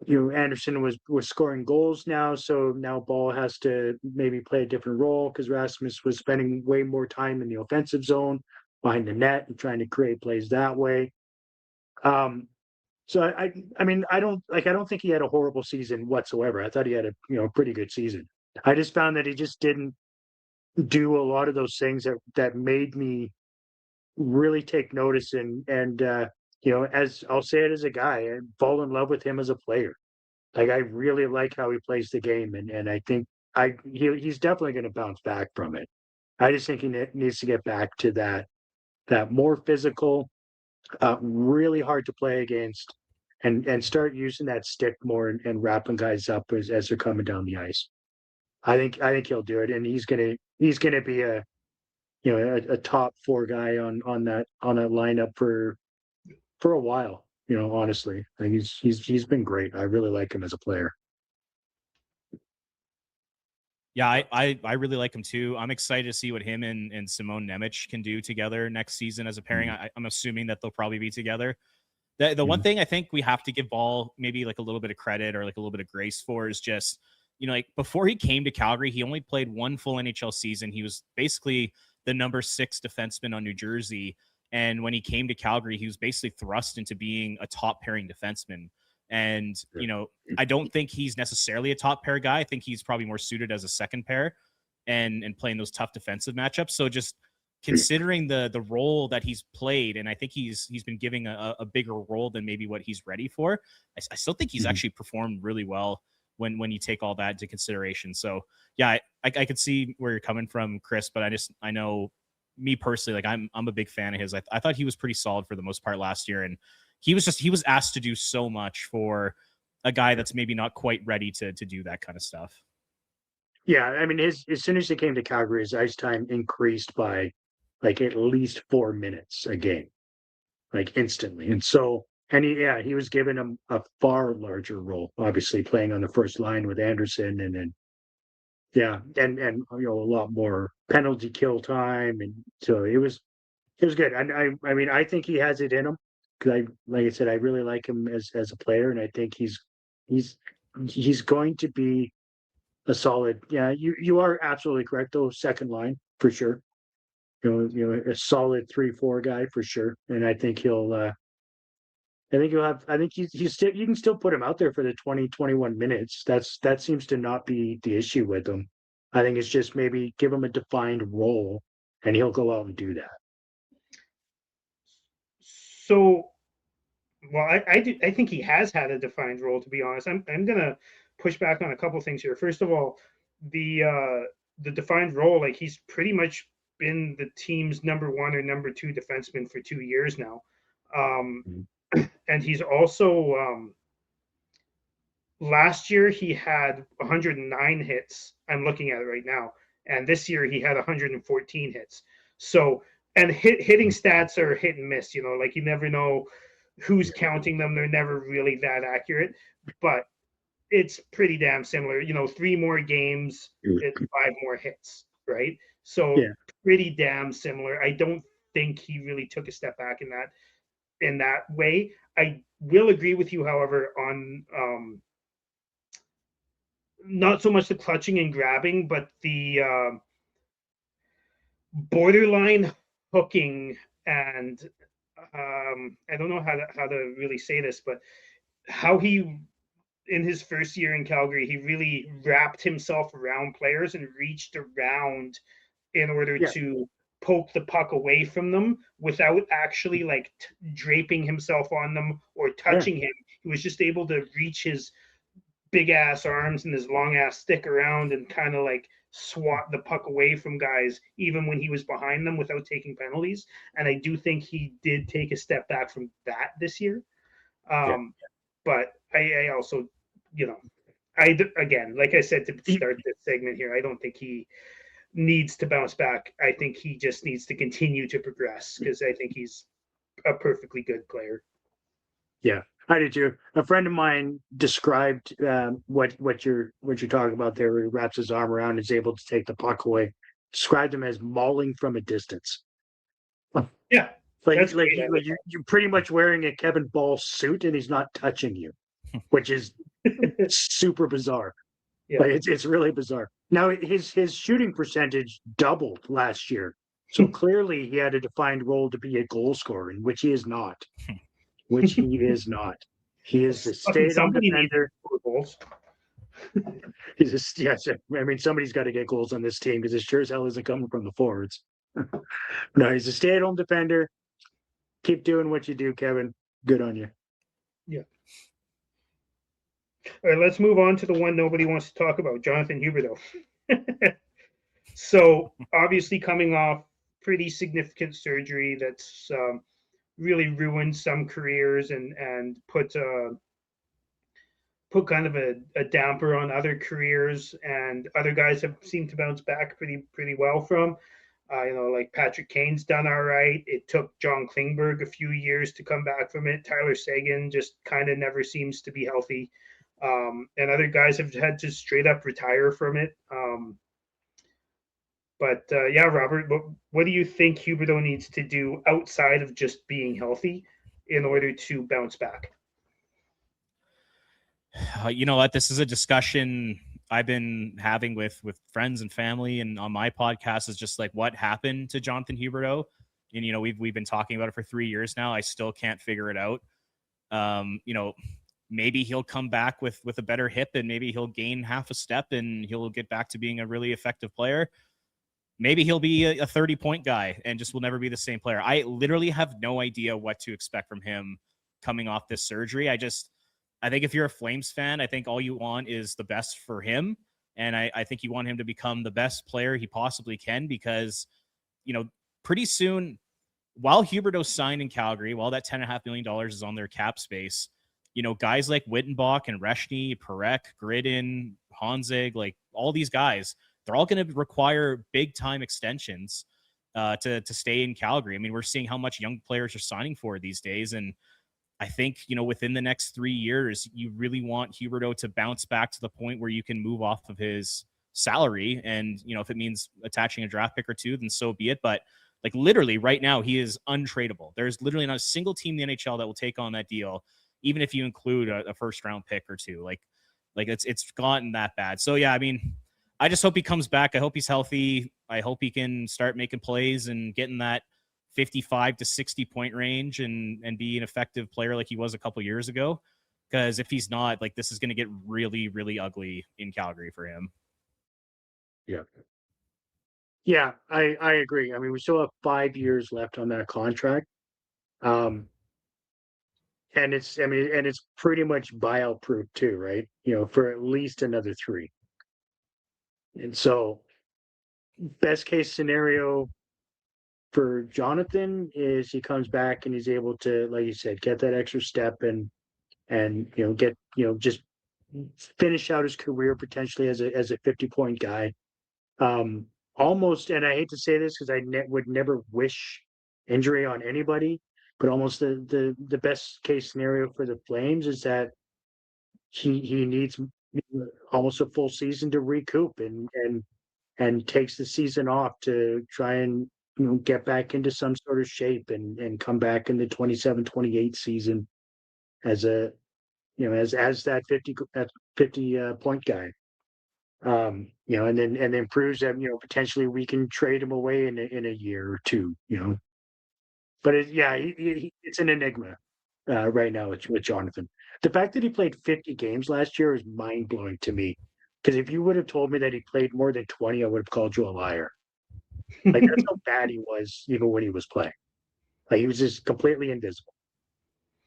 Anderson was scoring goals now, so now Ball has to maybe play a different role, because Rasmus was spending way more time in the offensive zone behind the net and trying to create plays that way. So I mean, I don't think he had a horrible season whatsoever. I thought he had a pretty good season. I just found that he just didn't do a lot of those things that made me really take notice, and as I'll say it as a guy, I fall in love with him as a player. Like, I really like how he plays the game, and I think he's definitely going to bounce back from it. I just think he needs to get back to that more physical, really hard to play against, and start using that stick more and wrapping guys up as they're coming down the ice. I think he'll do it, and he's gonna be a top 4 guy on that lineup for a while. Honestly, I think he's been great. I really like him as a player. Yeah, I really like him too. I'm excited to see what him and Simone Nemec can do together next season as a pairing. I'm assuming that they'll probably be together. The one thing I think we have to give Ball maybe like a little bit of credit or like a little bit of grace for is just, like before he came to Calgary, he only played one full NHL season. He was basically the number 6 defenseman on New Jersey. And when he came to Calgary, he was basically thrust into being a top pairing defenseman. And, I don't think he's necessarily a top pair guy. I think he's probably more suited as a second pair and playing those tough defensive matchups. So just considering the role that he's played, and I think he's been giving a bigger role than maybe what he's ready for. I still think he's actually performed really well when you take all that into consideration. So yeah, I could see where you're coming from, Chris, but I know me personally, like I'm a big fan of his. I thought he was pretty solid for the most part last year, and he was asked to do so much for a guy that's maybe not quite ready to do that kind of stuff. Yeah, I mean, as soon as he came to Calgary, his ice time increased by like at least 4 minutes a game, like instantly. And so, and he was given a far larger role, obviously playing on the first line with Anderson, and then and a lot more penalty kill time, and so it was good. And I mean, I think he has it in him because like I said, I really like him as a player, and I think he's going to be a solid. Yeah, you are absolutely correct though. Second line for sure. A solid 3-4 guy for sure, and I think he'll. I think he'll have. I think he's still. You can still put him out there for the 20-21 minutes. That seems to not be the issue with him. I think it's just maybe give him a defined role, and he'll go out and do that. So, well, I think he has had a defined role. To be honest, I'm gonna push back on a couple things here. First of all, the defined role, like he's pretty much been the team's number 1 or number 2 defenseman for 2 years now, and he's also last year he had 109 hits. I'm looking at it right now, and this year he had 114 hits. So, and hitting stats are hit and miss. Like you never know who's counting them. They're never really that accurate, but it's pretty damn similar. 3 more games, it's 5 more hits, right? So Yeah. pretty damn similar. I don't think he really took a step back in that way. I will agree with you, however, on not so much the clutching and grabbing, but the borderline hooking, and I don't know how to really say this, but how he in his first year in Calgary, he really wrapped himself around players and reached around in order to poke the puck away from them without actually like draping himself on them or touching him. He was just able to reach his big ass arms and his long ass stick around and kind of like swat the puck away from guys even when he was behind them without taking penalties. And I do think he did take a step back from that this year. But I also, again, like I said to start this segment here, I don't think he needs to bounce back. I think he just needs to continue to progress because I think he's a perfectly good player. Yeah, I did too. A friend of mine described what you're talking about there. Where he wraps his arm around and is able to take the puck away. Described him as mauling from a distance. Yeah, like you're pretty much wearing a Kevin Ball suit and he's not touching you, which is super bizarre. Yeah. Like it's really bizarre. Now his shooting percentage doubled last year, so clearly he had a defined role to be a goal scorer, in which he is not. Which he is not. He is a stay-at-home defender. Goals. Yes. I mean, somebody's got to get goals on this team because it sure as hell isn't coming from the forwards. No, he's a stay-at-home defender. Keep doing what you do, Kevin. Good on you. Yeah. All right, let's move on to the one nobody wants to talk about, Jonathan Huberdeau. So obviously coming off pretty significant surgery that's really ruined some careers and put kind of a damper on other careers, and other guys have seemed to bounce back pretty well from. Like Patrick Kane's done all right. It took John Klingberg a few years to come back from it. Tyler Seguin just kind of never seems to be healthy. And other guys have had to straight up retire from it. But yeah, Robert, what do you think Huberdeau needs to do outside of just being healthy in order to bounce back? You know what? This is a discussion I've been having with friends and family, and on my podcast is just like what happened to Jonathan Huberdeau. And we've been talking about it for 3 years now. I still can't figure it out. Maybe he'll come back with a better hip, and maybe he'll gain half a step, and he'll get back to being a really effective player. Maybe he'll be a 30-point guy and just will never be the same player. I literally have no idea what to expect from him coming off this surgery. I think if you're a Flames fan, I think all you want is the best for him. And I think you want him to become the best player he possibly can, because, pretty soon, while Huberdeau signed in Calgary, while that $10.5 million is on their cap space, guys like Wittenbach and Reshny, Parekh, Gridin, Honzig, like all these guys, they're all going to require big time extensions to stay in Calgary. I mean, we're seeing how much young players are signing for these days. And I think, within the next 3 years, you really want Huberdeau to bounce back to the point where you can move off of his salary. And, if it means attaching a draft pick or two, then so be it. But like literally right now, he is untradeable. There's literally not a single team in the NHL that will take on that deal, even if you include a first round pick or two. Like it's gotten that bad. So yeah, I mean, I just hope he comes back. I hope he's healthy. I hope he can start making plays and getting that 55 to 60 point range and be an effective player like he was a couple years ago. Because if he's not, like, this is going to get really, really ugly in Calgary for him. Yeah. Yeah, I agree. I mean, we still have 5 years left on that contract. And it's pretty much buyout proof too, right? For at least another 3. And so best case scenario for Jonathan is he comes back and he's able to, like you said, get that extra step and get just finish out his career potentially as a 50-point guy. Almost, and I hate to say this because I would never wish injury on anybody, but almost the best case scenario for the Flames is that he needs almost a full season to recoup and takes the season off to try and get back into some sort of shape and come back in the 27-28 season as a as that 50 point guy. And then proves that potentially we can trade him away in a year or two. But it's an enigma right now with Jonathan. The fact that he played 50 games last year is mind blowing to me. Because if you would have told me that he played more than 20, I would have called you a liar. Like that's how bad he was, even when he was playing. Like he was just completely invisible.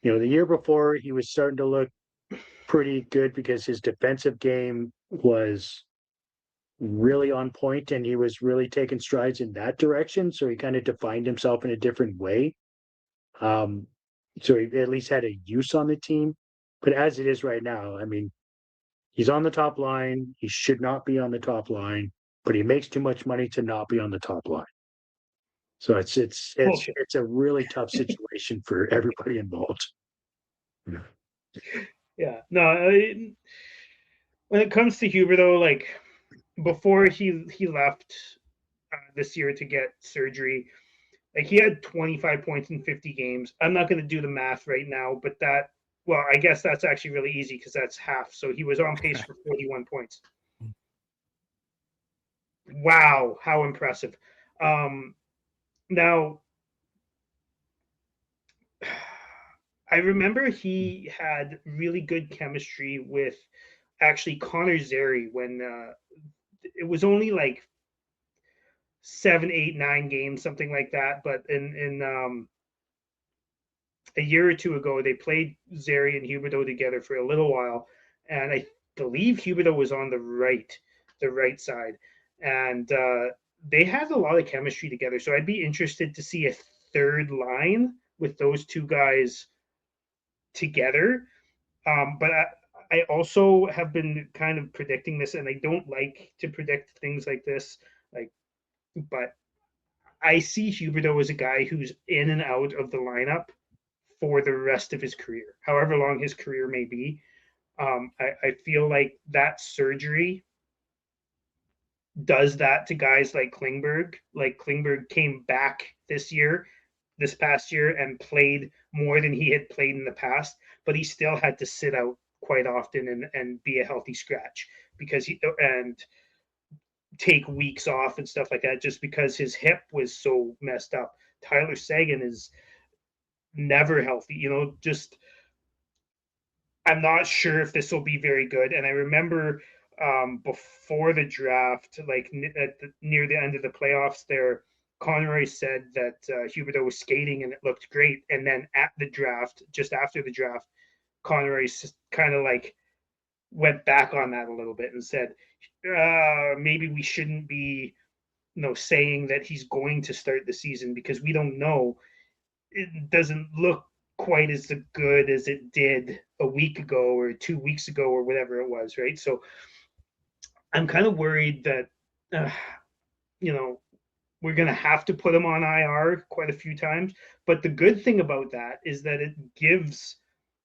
The year before he was starting to look pretty good because his defensive game was really on point and he was really taking strides in that direction. So he kind of defined himself in a different way. So he at least had a use on the team. But as it is right now, I mean, he's on the top line. He should not be on the top line, but he makes too much money to not be on the top line. So it's a really tough situation for everybody involved. Yeah. No, when it comes to Huberdeau, like before he left this year to get surgery, like he had 25 points in 50 games. I'm not going to do the math right now, but I guess that's actually really easy because that's half. So he was on pace for 41 points. Wow, how impressive. Now, I remember he had really good chemistry with actually Connor Zary when it was only like 7, 8, 9 games, something like that. But in a year or two ago, they played Zary and Huberdeau together for a little while. and I believe Huberdeau was on the right side, and they had a lot of chemistry together. So I'd be interested to see a third line with those two guys together. But I also have been kind of predicting this, and I don't like to predict things like this. Like, but I see Huberdeau as a guy who's in and out of the lineup for the rest of his career, however long his career may be. I feel like that surgery does that to guys like Klingberg. Like Klingberg came back this past year, and played more than he had played in the past, but he still had to sit out quite often and be a healthy scratch because he and take weeks off and stuff like that just because his hip was so messed up. Tyler Seguin is never healthy, just I'm not sure if this will be very good. And I remember before the draft, like near the end of the playoffs, there, Conroy said that Huberdeau was skating and it looked great. And then at the draft, just after the draft, Conroy kind of like went back on that a little bit and said, maybe we shouldn't be, saying that he's going to start the season because we don't know. It doesn't look quite as good as it did a week ago or 2 weeks ago or whatever it was, right? So I'm kind of worried that, we're going to have to put him on IR quite a few times. But the good thing about that is that it gives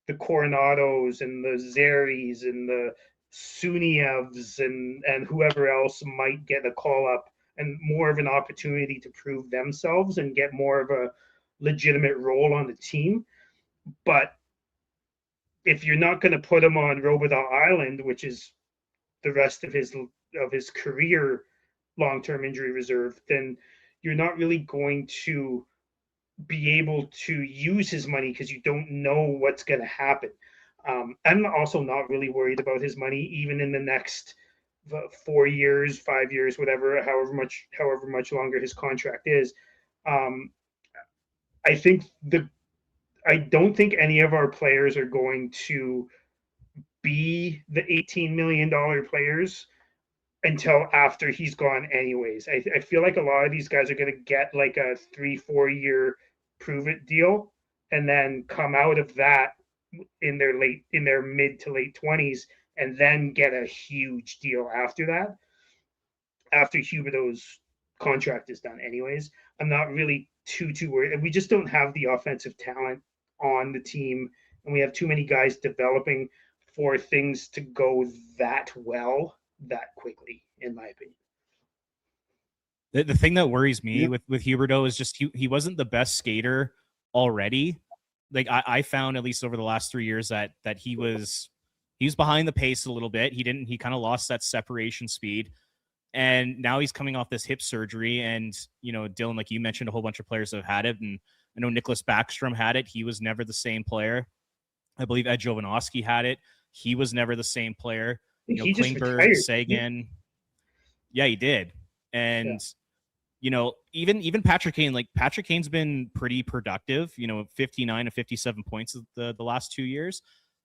the Coronados and the Zeris and the Sunievs and whoever else might get a call up and more of an opportunity to prove themselves and get more of a legitimate role on the team. But if you're not going to put him on Robidaw Island, which is the rest of his career long-term injury reserve, then you're not really going to be able to use his money because you don't know what's going to happen. I'm also not really worried about his money, even in the next 4 years, 5 years, whatever, however much longer his contract is. I don't think any of our players are going to be the $18 million players until after he's gone anyways. I feel like a lot of these guys are going to get like a 3-4 year prove it deal and then come out of that in their mid to late 20s and then get a huge deal after that, after Huberdeau's contract is done anyways. I'm not really too worried. And we just don't have the offensive talent on the team, and we have too many guys developing for things to go that well that quickly, in my opinion. The thing that worries me with Huberdeau is just he wasn't the best skater already. Like I found, at least over the last 3 years, that he was behind the pace a little bit. He kind of lost that separation speed. And now he's coming off this hip surgery. And, Dylan, like you mentioned, a whole bunch of players have had it. And I know Nicholas Backstrom had it. He was never the same player. I believe Ed Jovanovski had it. He was never the same player. Klingberg, Seguin. Yeah, he did. And, even Patrick Kane, like Patrick Kane's been pretty productive, 59 to 57 points the last 2 years.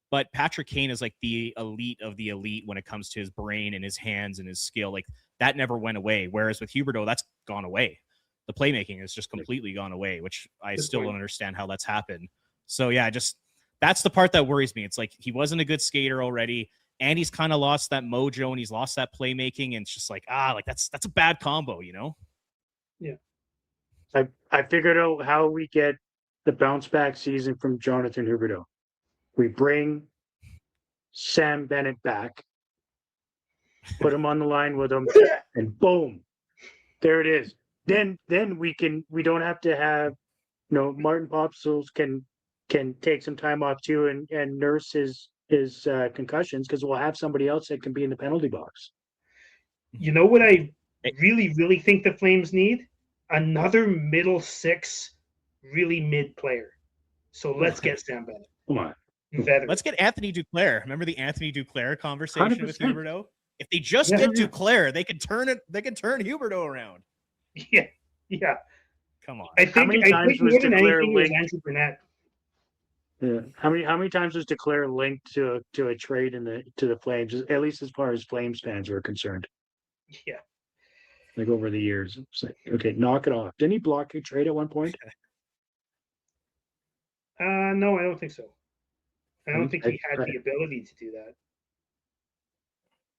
But Patrick Kane is like the elite of the elite when it comes to his brain and his hands and his skill. Like that never went away. Whereas with Huberdeau, that's gone away. The playmaking has just completely gone away, which I still don't understand how that's happened. So yeah, that's the part that worries me. It's like he wasn't a good skater already, and he's kind of lost that mojo and he's lost that playmaking, and it's just like that's a bad combo, Yeah. I figured out how we get the bounce back season from Jonathan Huberdeau. We bring Sam Bennett back, put him on the line with him, and boom, there it is. Then we don't have to have, Martin Popsels can take some time off too and nurse his concussions, because we'll have somebody else that can be in the penalty box. You know what I really, really think the Flames need? Another middle six, really mid player. So let's get Sam Bennett. Come on. Veteran. Let's get Anthony Duclair. Remember the Anthony Duclair conversation 100%. with Huberdeau? If they just get Duclair, they could turn Huberdeau around. Yeah. Come on. I think more than anything, it was Andrew Burnett. Yeah. How many times was Declare linked to a trade to the Flames? At least as far as Flames fans were concerned, Yeah. like over the years. It's like, okay, knock it off. Didn't he block a trade at one point? No, I don't think so. I don't think he had I- the ability to do that.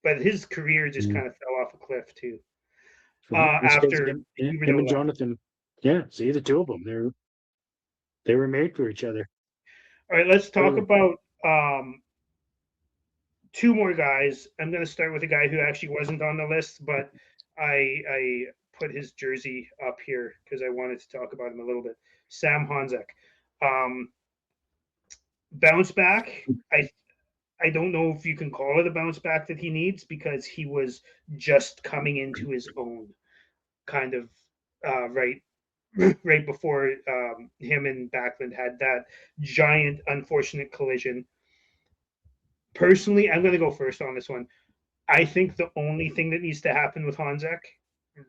But his career just kind of fell off a cliff too. It's 'cause After him Huberdeau and left. Jonathan. Yeah, see the two of them. They were made for each other. All right, let's talk Oh. about two more guys. I'm going to start with a guy who actually wasn't on the list, but I put his jersey up here because I wanted to talk about him a little bit. Sam Honzek. Bounce back. I don't know if you can call it a bounce back that he needs because he was just coming into his own, kind of right right before him and Backlund had that giant unfortunate collision. Personally, I'm going to go first on this one. I think the only thing that needs to happen with Honzek,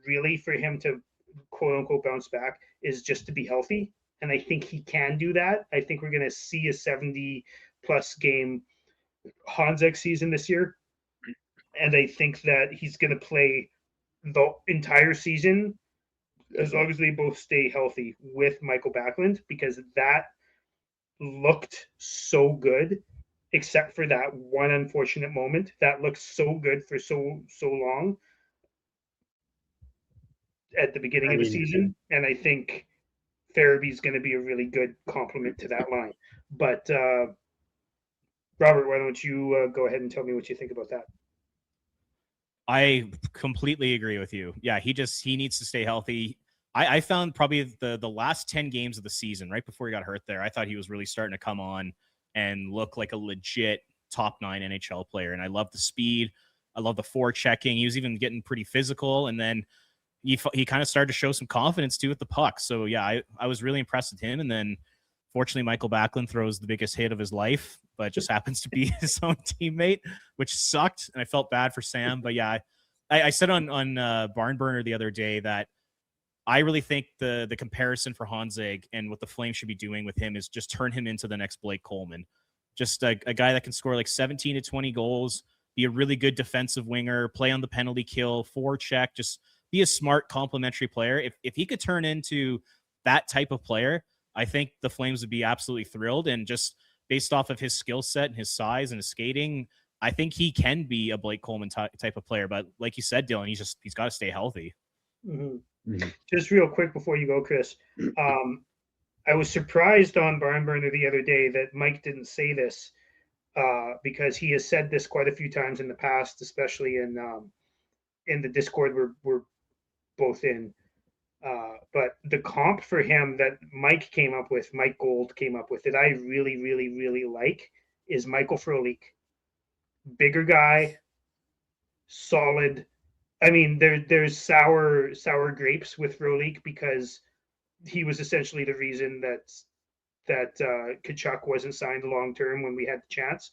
really, for him to quote unquote bounce back, is just to be healthy. And I think he can do that. I think we're going to see a 70+ game Honzek season this year. And I think that he's going to play the entire season as long as they both stay healthy with Michael Backlund, because that looked so good, except for that one unfortunate moment. That looked so good for so long at the beginning I of the mean, season, and I think Farabee's going to be a really good complement to that line. But Robert, why don't you go ahead and tell me what you think about that? I completely agree with you. Yeah, he needs to stay healthy. I found probably the last 10 games of the season, right before he got hurt there, I thought he was really starting to come on and look like a legit top 9 NHL player. And I love the speed. I love the forechecking. He was even getting pretty physical. And then he kind of started to show some confidence too with the puck. So yeah, I was really impressed with him. And then fortunately, Michael Backlund throws the biggest hit of his life, but just happens to be his own teammate, which sucked. And I felt bad for Sam. But yeah, I said on Barn Burner the other day that I really think the comparison for Honzek and what the Flames should be doing with him is just turn him into the next Blake Coleman. Just a guy that can score like 17 to 20 goals, be a really good defensive winger, play on the penalty kill, forecheck, just be a smart complementary player. If he could turn into that type of player, I think the Flames would be absolutely thrilled. And just based off of his skill set and his size and his skating, I think he can be a Blake Coleman type of player. But like you said, Dylan, he's got to stay healthy. Mm-hmm. Mm-hmm. Just real quick before you go, Chris, I was surprised on Barn Burner the other day that Mike didn't say this because he has said this quite a few times in the past, especially in the Discord we're both in. But the comp for him that Mike Gold came up with, that I really, really, really like, is Michael Frolik. Bigger guy, solid. I mean, there's sour grapes with Frolik because he was essentially the reason that Kachuk wasn't signed long term when we had the chance.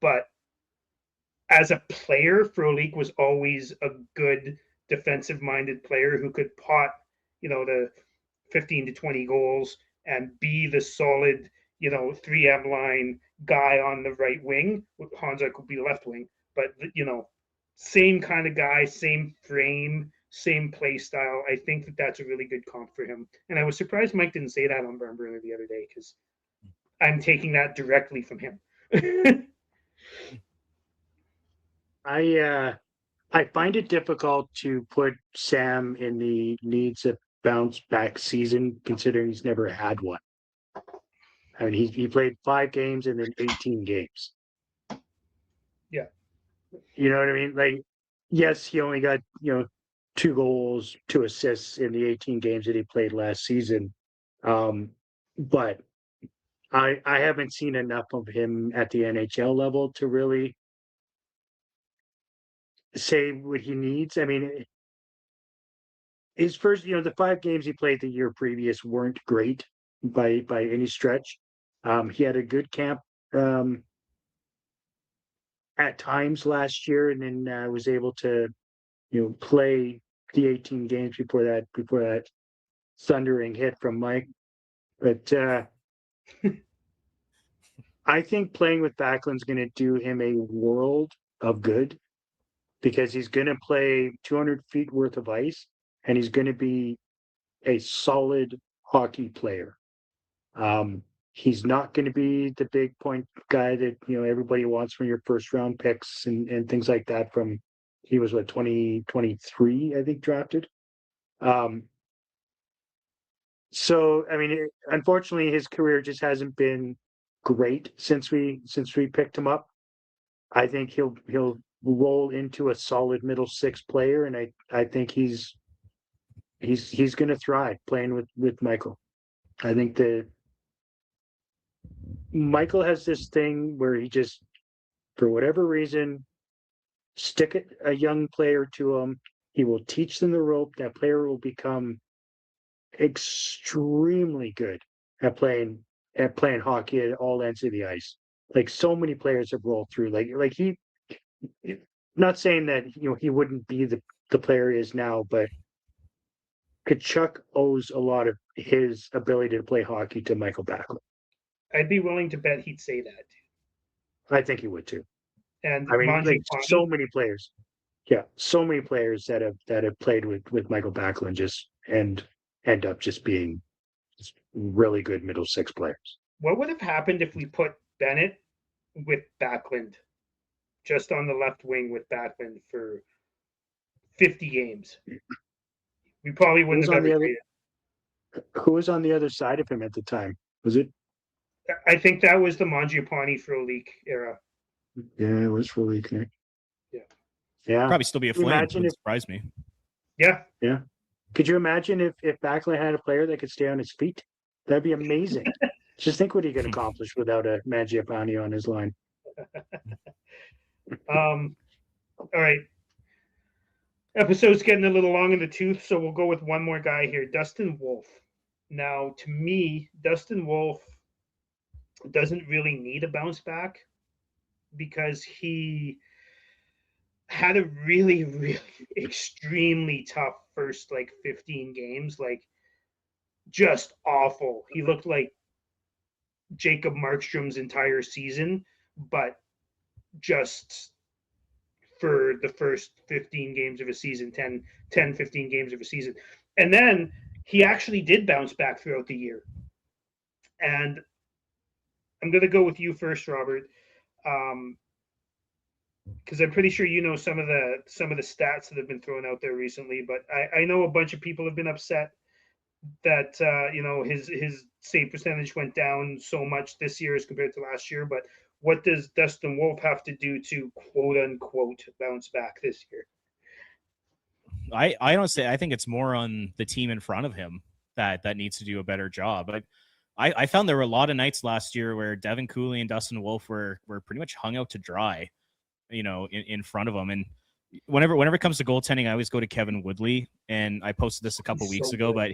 But as a player, Frolik was always a good defensive minded player who could pot, the 15 to 20 goals and be the solid, 3M line guy on the right wing. Honzek would be left wing, but same kind of guy, same frame, same play style. I think that's a really good comp for him. And I was surprised Mike didn't say that on Burn Burner the other day because I'm taking that directly from him. I find it difficult to put Sam in the needs a bounce back season, considering he's never had one. I mean, he played 5 games and then 18 games. Yeah. You know what I mean? Like, yes, he only got, 2 goals, 2 assists in the 18 games that he played last season. But I haven't seen enough of him at the NHL level to really say what he needs. I mean, his first, the 5 games he played the year previous weren't great by any stretch. He had a good camp at times last year, and then was able to, play the 18 games before that thundering hit from Mike. But I think playing with Backlund's going to do him a world of good because he's going to play 200 feet worth of ice and he's going to be a solid hockey player. He's not going to be the big point guy that, everybody wants from your first round picks and things like that he was 2023, I think, drafted. So, I mean, unfortunately, his career just hasn't been great since we picked him up. I think he'll roll into a solid middle six player, and I think he's going to thrive playing with Michael. I think that Michael has this thing where he just, for whatever reason, stick a young player to him. He will teach them the rope. That player will become extremely good at playing hockey at all ends of the ice. Like so many players have rolled through. Like he, not saying that he wouldn't be the player he is now, but Kachuk owes a lot of his ability to play hockey to Michael Backlund. I'd be willing to bet he'd say that. I think he would too. And I mean, like so many players that have played with Michael Backlund just end up just being really good middle six players. What would have happened if we put Bennett with Backlund, just on the left wing with Backlund for 50 games? We probably wouldn't have ever traded. Who was on the other side of him at the time? Was it? I think that was the Mangiapane Frolik era. Yeah, it was Frolik. Yeah. Yeah. Probably still be a Flame. Wouldn't surprise me. Yeah. Yeah. Could you imagine if Backlund had a player that could stay on his feet? That'd be amazing. Just think what he could accomplish without a Mangiapane on his line. All right. Episode's getting a little long in the tooth, so we'll go with one more guy here, Dustin Wolf. Now, to me, Dustin Wolf doesn't really need a bounce back because he had a really, really extremely tough first 15 games, just awful. He looked like Jacob Markstrom's entire season, but just for the first 15 games of a season, 10, 15 games of a season. And then he actually did bounce back throughout the year. And I'm going to go with you first, Robert, because I'm pretty sure you know some of the stats that have been thrown out there recently. But I know a bunch of people have been upset that his save percentage went down so much this year as compared to last year. But what does Dustin Wolf have to do to quote unquote bounce back this year? I honestly, I think it's more on the team in front of him that needs to do a better job. But I found there were a lot of nights last year where Devin Cooley and Dustin Wolf were pretty much hung out to dry, in front of him. And whenever it comes to goaltending, I always go to Kevin Woodley, and I posted this a couple weeks ago, but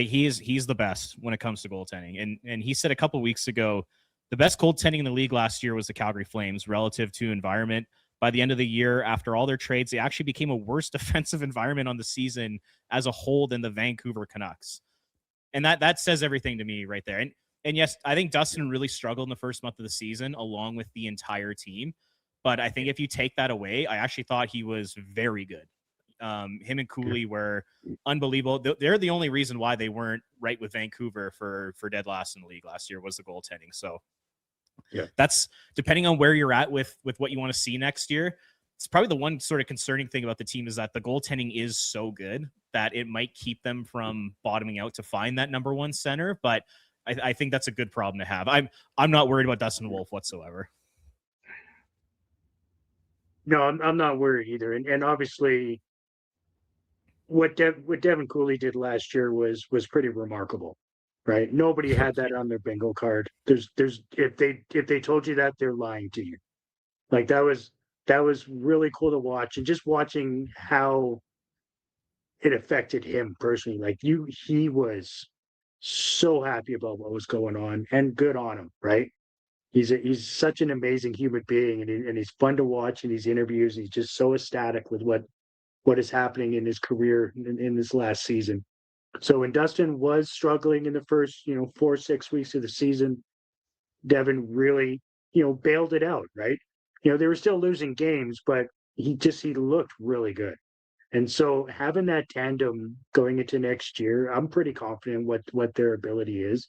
he's the best when it comes to goaltending. And he said a couple weeks ago, the best goaltending in the league last year was the Calgary Flames relative to environment. By the end of the year, after all their trades, they actually became a worse defensive environment on the season as a whole than the Vancouver Canucks. And that says everything to me right there. And yes, I think Dustin really struggled in the first month of the season along with the entire team. But I think if you take that away, I actually thought he was very good. Him and Cooley were unbelievable. They're the only reason why they weren't right with Vancouver for dead last in the league last year was the goaltending. So that's depending on where you're at with what you want to see next year. It's probably the one sort of concerning thing about the team is that the goaltending is so good that it might keep them from bottoming out to find that number one center. But I think that's a good problem to have. I'm not worried about Dustin Wolf whatsoever. No, I'm not worried either. And obviously, what Devin Cooley did last year was pretty remarkable, right? Nobody had that on their bingo card. There's if they told you that, they're lying to you. Like that was really cool to watch, and just watching how it affected him personally. Like he was so happy about what was going on, and good on him, right? He's such an amazing human being, and he's fun to watch in these interviews. He's just so ecstatic with what is happening in his career in this last season. So when Dustin was struggling in the first 4-6 weeks of the season, Devin really, bailed it out, right? They were still losing games, but he looked really good. And so having that tandem going into next year, I'm pretty confident what their ability is.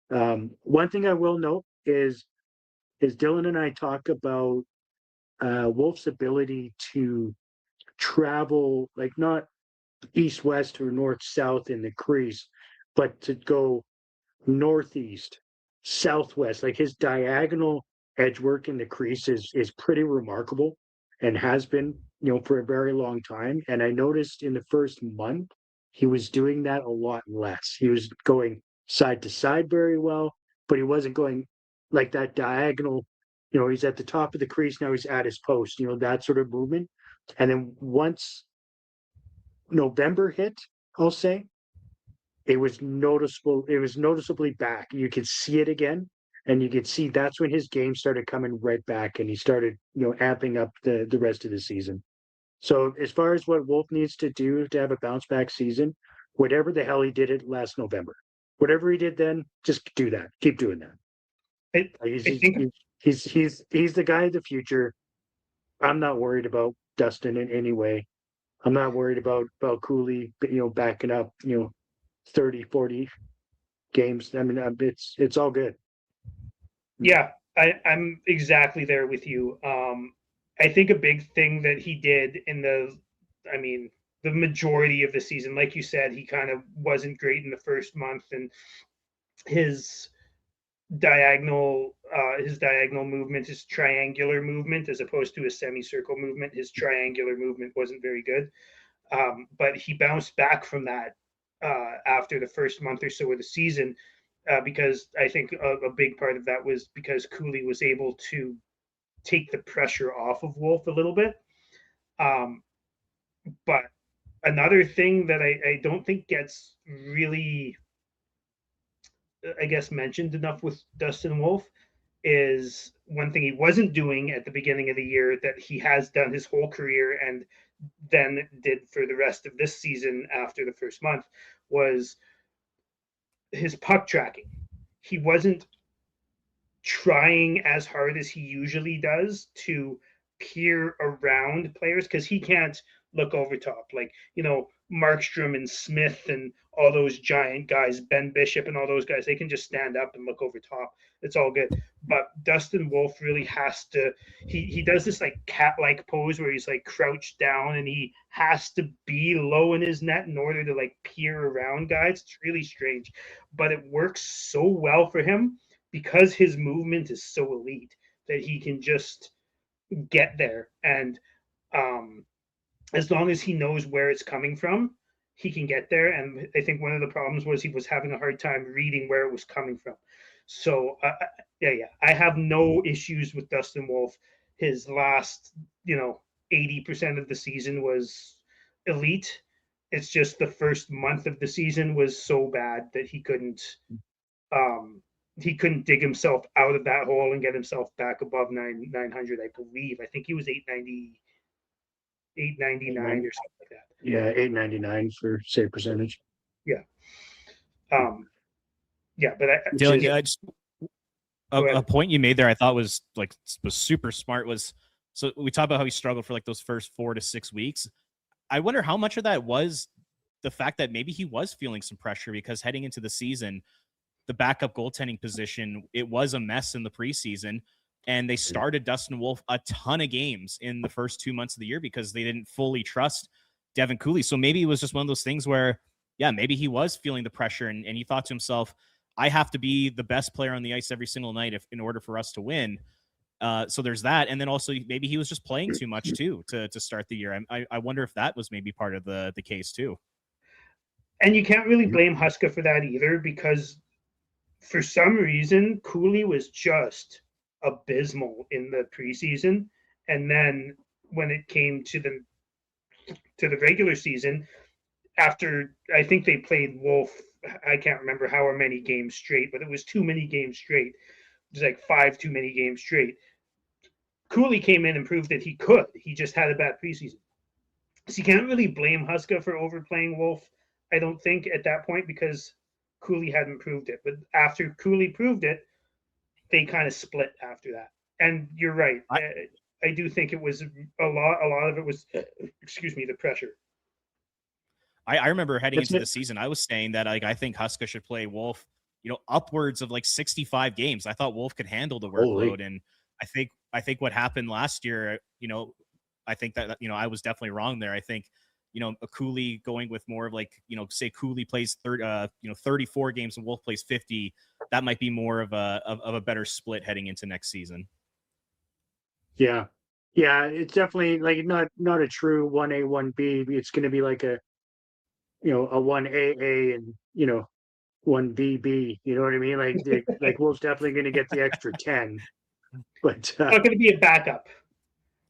One thing I will note is Dylan and I talk about Wolf's ability to travel, like not east west or north south in the crease, but to go northeast, southwest. Like his diagonal edge work in the crease is pretty remarkable and has been, for a very long time. And I noticed in the first month he was doing that a lot less. He was going side to side very well, but he wasn't going like that diagonal. He's at the top of the crease, now he's at his post, that sort of movement. And then once November hit, I'll say, it was noticeable. It was noticeably back. You could see it again, and you could see that's when his game started coming right back, and he started, amping up the rest of the season. So as far as what Wolf needs to do to have a bounce back season, whatever the hell he did it last November, whatever he did then, just do that. Keep doing that. I think He's the guy of the future. I'm not worried about Dustin in any way. I'm not worried about Cooley, backing up, 30, 40 games. I mean, it's all good. Yeah, I'm exactly there with you. I think a big thing that he did the majority of the season, like you said, he kind of wasn't great in the first month, and his diagonal movement, his triangular movement, as opposed to a semicircle movement, his triangular movement wasn't very good. But he bounced back from that after the first month or so of the season, because I think a big part of that was because Cooley was able to take the pressure off of Wolf a little bit. But another thing that I don't think gets really, I guess, mentioned enough with Dustin Wolf is one thing he wasn't doing at the beginning of the year that he has done his whole career and then did for the rest of this season after the first month was his puck tracking. He wasn't trying as hard as he usually does to peer around players because he can't look over top. Like, Markstrom and Smith and all those giant guys, Ben Bishop and all those guys, they can just stand up and look over top. It's all good. But Dustin Wolf really has to, he does this like cat-like pose where he's like crouched down and he has to be low in his net in order to like peer around guys. It's really strange, but it works so well for him because his movement is so elite that he can just get there. And as long as he knows where it's coming from, he can get there. And I think one of the problems was he was having a hard time reading where it was coming from. So, I have no issues with Dustin Wolf. His last, 80% of the season was elite. It's just the first month of the season was so bad that he couldn't dig himself out of that hole and get himself back above 900. I believe. I think he was 890. 899 or something like that. Yeah, 899 for save percentage. Yeah. But Dylan, just a point you made there I thought was super smart was, so we talked about how he struggled for like those first 4 to 6 weeks. I wonder how much of that was the fact that maybe he was feeling some pressure because heading into the season, the backup goaltending position, it was a mess in the preseason. And they started Dustin Wolf a ton of games in the first 2 months of the year because they didn't fully trust Devin Cooley. So maybe it was just one of those things where, maybe he was feeling the pressure and he thought to himself, I have to be the best player on the ice every single night in order for us to win. So there's that. And then also maybe he was just playing too much too to start the year. I wonder if that was maybe part of the case too. And you can't really blame Huska for that either, because for some reason, Cooley was just abysmal in the preseason, and then when it came to the regular season, after I think they played Wolf, I can't remember how many games straight, but it was too many games straight. It was like 5 too many games straight. Cooley came in and proved that he could. He just had a bad preseason. So you can't really blame Huska for overplaying Wolf, I don't think, at that point, because Cooley hadn't proved it. But after Cooley proved it, they kind of split after that. And you're right. I do think it was a lot of it was, excuse me, the pressure. I remember heading It's into the season, I was saying that like I think Huska should play Wolf, upwards of like 65 games. I thought Wolf could handle the workload, Holy. and I think what happened last year, I think that I was definitely wrong there. I think a Cooley going with more of like say Cooley plays 34 games and Wolf plays 50. That might be more of a better split heading into next season. Yeah. Yeah, it's definitely like not a true 1A, 1B. It's going to be like a 1AA and 1BB. You know what I mean? Like Wolf's definitely going to get the extra 10. But It's not going to be a backup.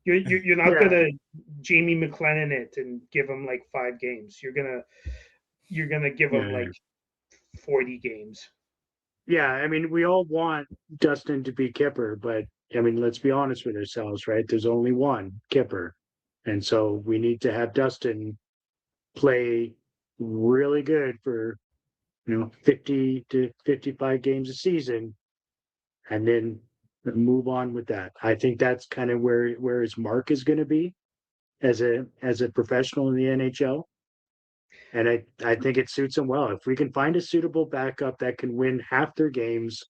You're not Yeah. going to Jamie McLennan it and give him like 5 games. You're gonna give him like 40 games. Yeah, I mean, we all want Dustin to be Kipper, but I mean, let's be honest with ourselves, right? There's only one Kipper. And so we need to have Dustin play really good for 50 to 55 games a season and then move on with that. I think that's kind of where his mark is going to be as a professional in the NHL. And I think it suits him well. If we can find a suitable backup that can win half their games,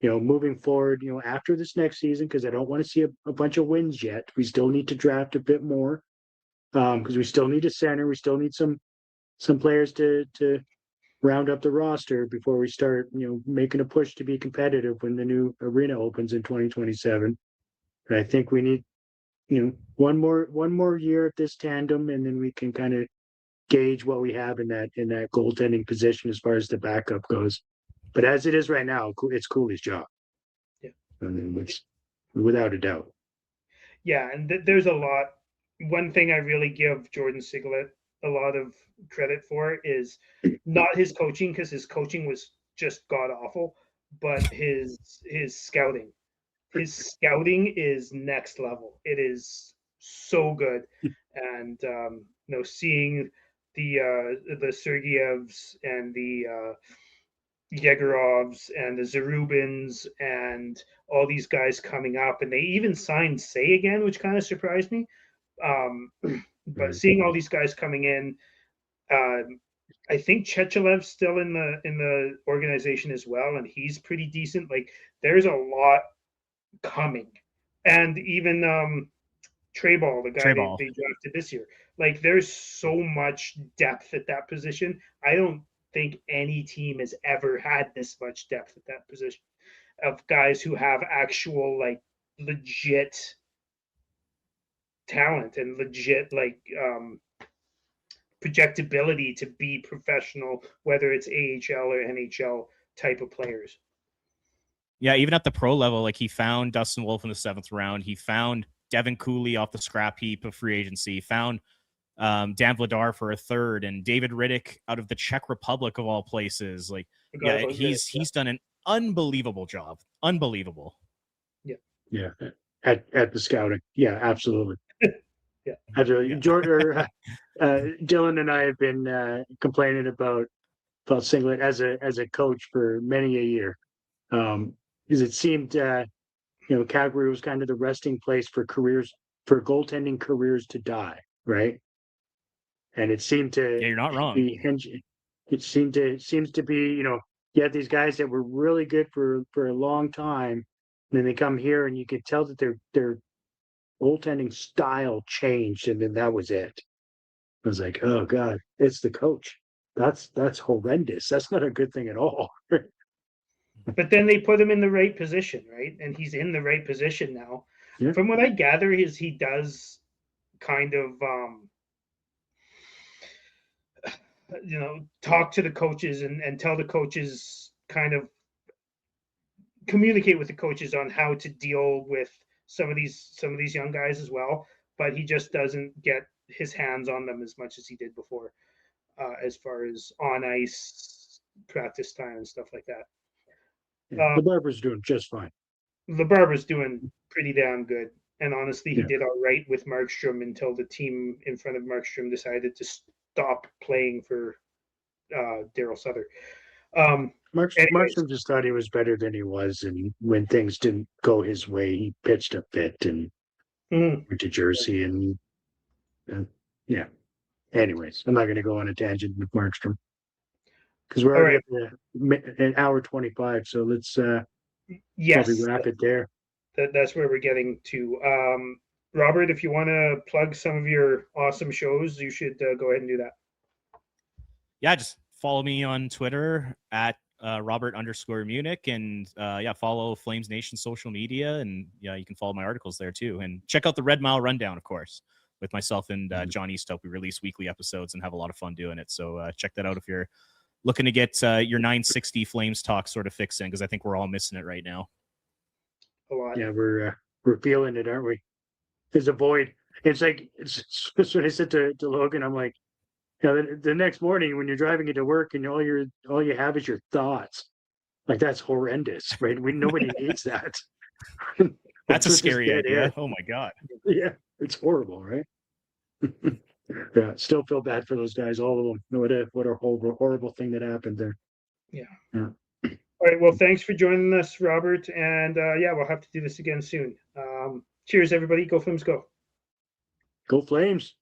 moving forward, after this next season, because I don't want to see a bunch of wins yet. We still need to draft a bit more because we still need a center. We still need some players to round up the roster before we start, making a push to be competitive when the new arena opens in 2027. And I think we need, one more year of this tandem, and then we can kind of gauge what we have in that goaltending position as far as the backup goes. But as it is right now, it's Cooley's job. Yeah, which, without a doubt. Yeah, and there's a lot. One thing I really give Jordan Siglet a lot of credit for is not his coaching, because his coaching was just god awful, but his scouting. His scouting is next level. It is so good, and seeing the Sergeyevs and the Yegorovs and the Zarubins and all these guys coming up, and they even signed Say again, which kind of surprised me. But seeing all these guys coming in, I think Chechelev's still in the organization as well, and he's pretty decent. Like there's a lot coming, and even Treyball, the guy they drafted this year. Like there's so much depth at that position. I don't think any team has ever had this much depth at that position of guys who have actual like legit talent and legit like projectability to be professional, whether it's AHL or NHL type of players. Yeah, even at the pro level, like he found Dustin Wolf in the 7th round. He found Devin Cooley off the scrap heap of free agency. He found Dan Vladar for a 3rd, and David Riddick out of the Czech Republic of all places. Like, yeah, he's done an unbelievable job. Unbelievable. Yeah, at the scouting. Yeah, absolutely. Yeah. Absolutely. Yeah. Jordan, Dylan and I have been complaining about Singlet as a coach for many a year, because it seemed Calgary was kind of the resting place for goaltending careers to die, right? And it seemed to you're not wrong. It seems to be you had these guys that were really good for a long time, and then they come here and you could tell that their goaltending style changed, and then that was it. I was like, oh god, it's the coach. That's horrendous. That's not a good thing at all. But then they put him in the right position, right? And he's in the right position now. Yeah. From what I gather, he does kind of talk to the coaches and tell the coaches, kind of communicate with the coaches on how to deal with some of these young guys as well. But he just doesn't get his hands on them as much as he did before, as far as on ice practice time and stuff like that. The Barber's doing just fine. The Barber's doing pretty damn good. And honestly, he did all right with Markstrom until the team in front of Markstrom decided to stop playing for Daryl Sutter. Anyways. Markstrom just thought he was better than he was, and when things didn't go his way, he pitched a fit and went to Jersey, and yeah. Anyways, I'm not going to go on a tangent with Markstrom because we're All already right. at an hour 25, so let's Yes, probably wrap it there. that's where we're getting to. Robert, if you want to plug some of your awesome shows, you should go ahead and do that. Yeah, just follow me on Twitter at Robert_Munich, and follow Flames Nation social media, and you can follow my articles there too, and check out the Red Mile Rundown, of course, with myself and John Easthope. We release weekly episodes and have a lot of fun doing it. So check that out if you're looking to get your 960 Flames talk sort of fixed in, because I think we're all missing it right now. A lot. Yeah, we're feeling it, aren't we? There's a void. It's like it's what I said to Logan. I'm like, the next morning when you're driving into work and all you have is your thoughts. Like, that's horrendous, right? Nobody needs that. That's a scary idea. Air. Oh my God. Yeah, it's horrible, right? Yeah, still feel bad for those guys, all of them. What a horrible thing that happened there. Yeah. Yeah. All right. Well, thanks for joining us, Robert. And we'll have to do this again soon. Cheers, everybody. Go Flames, go. Go Flames.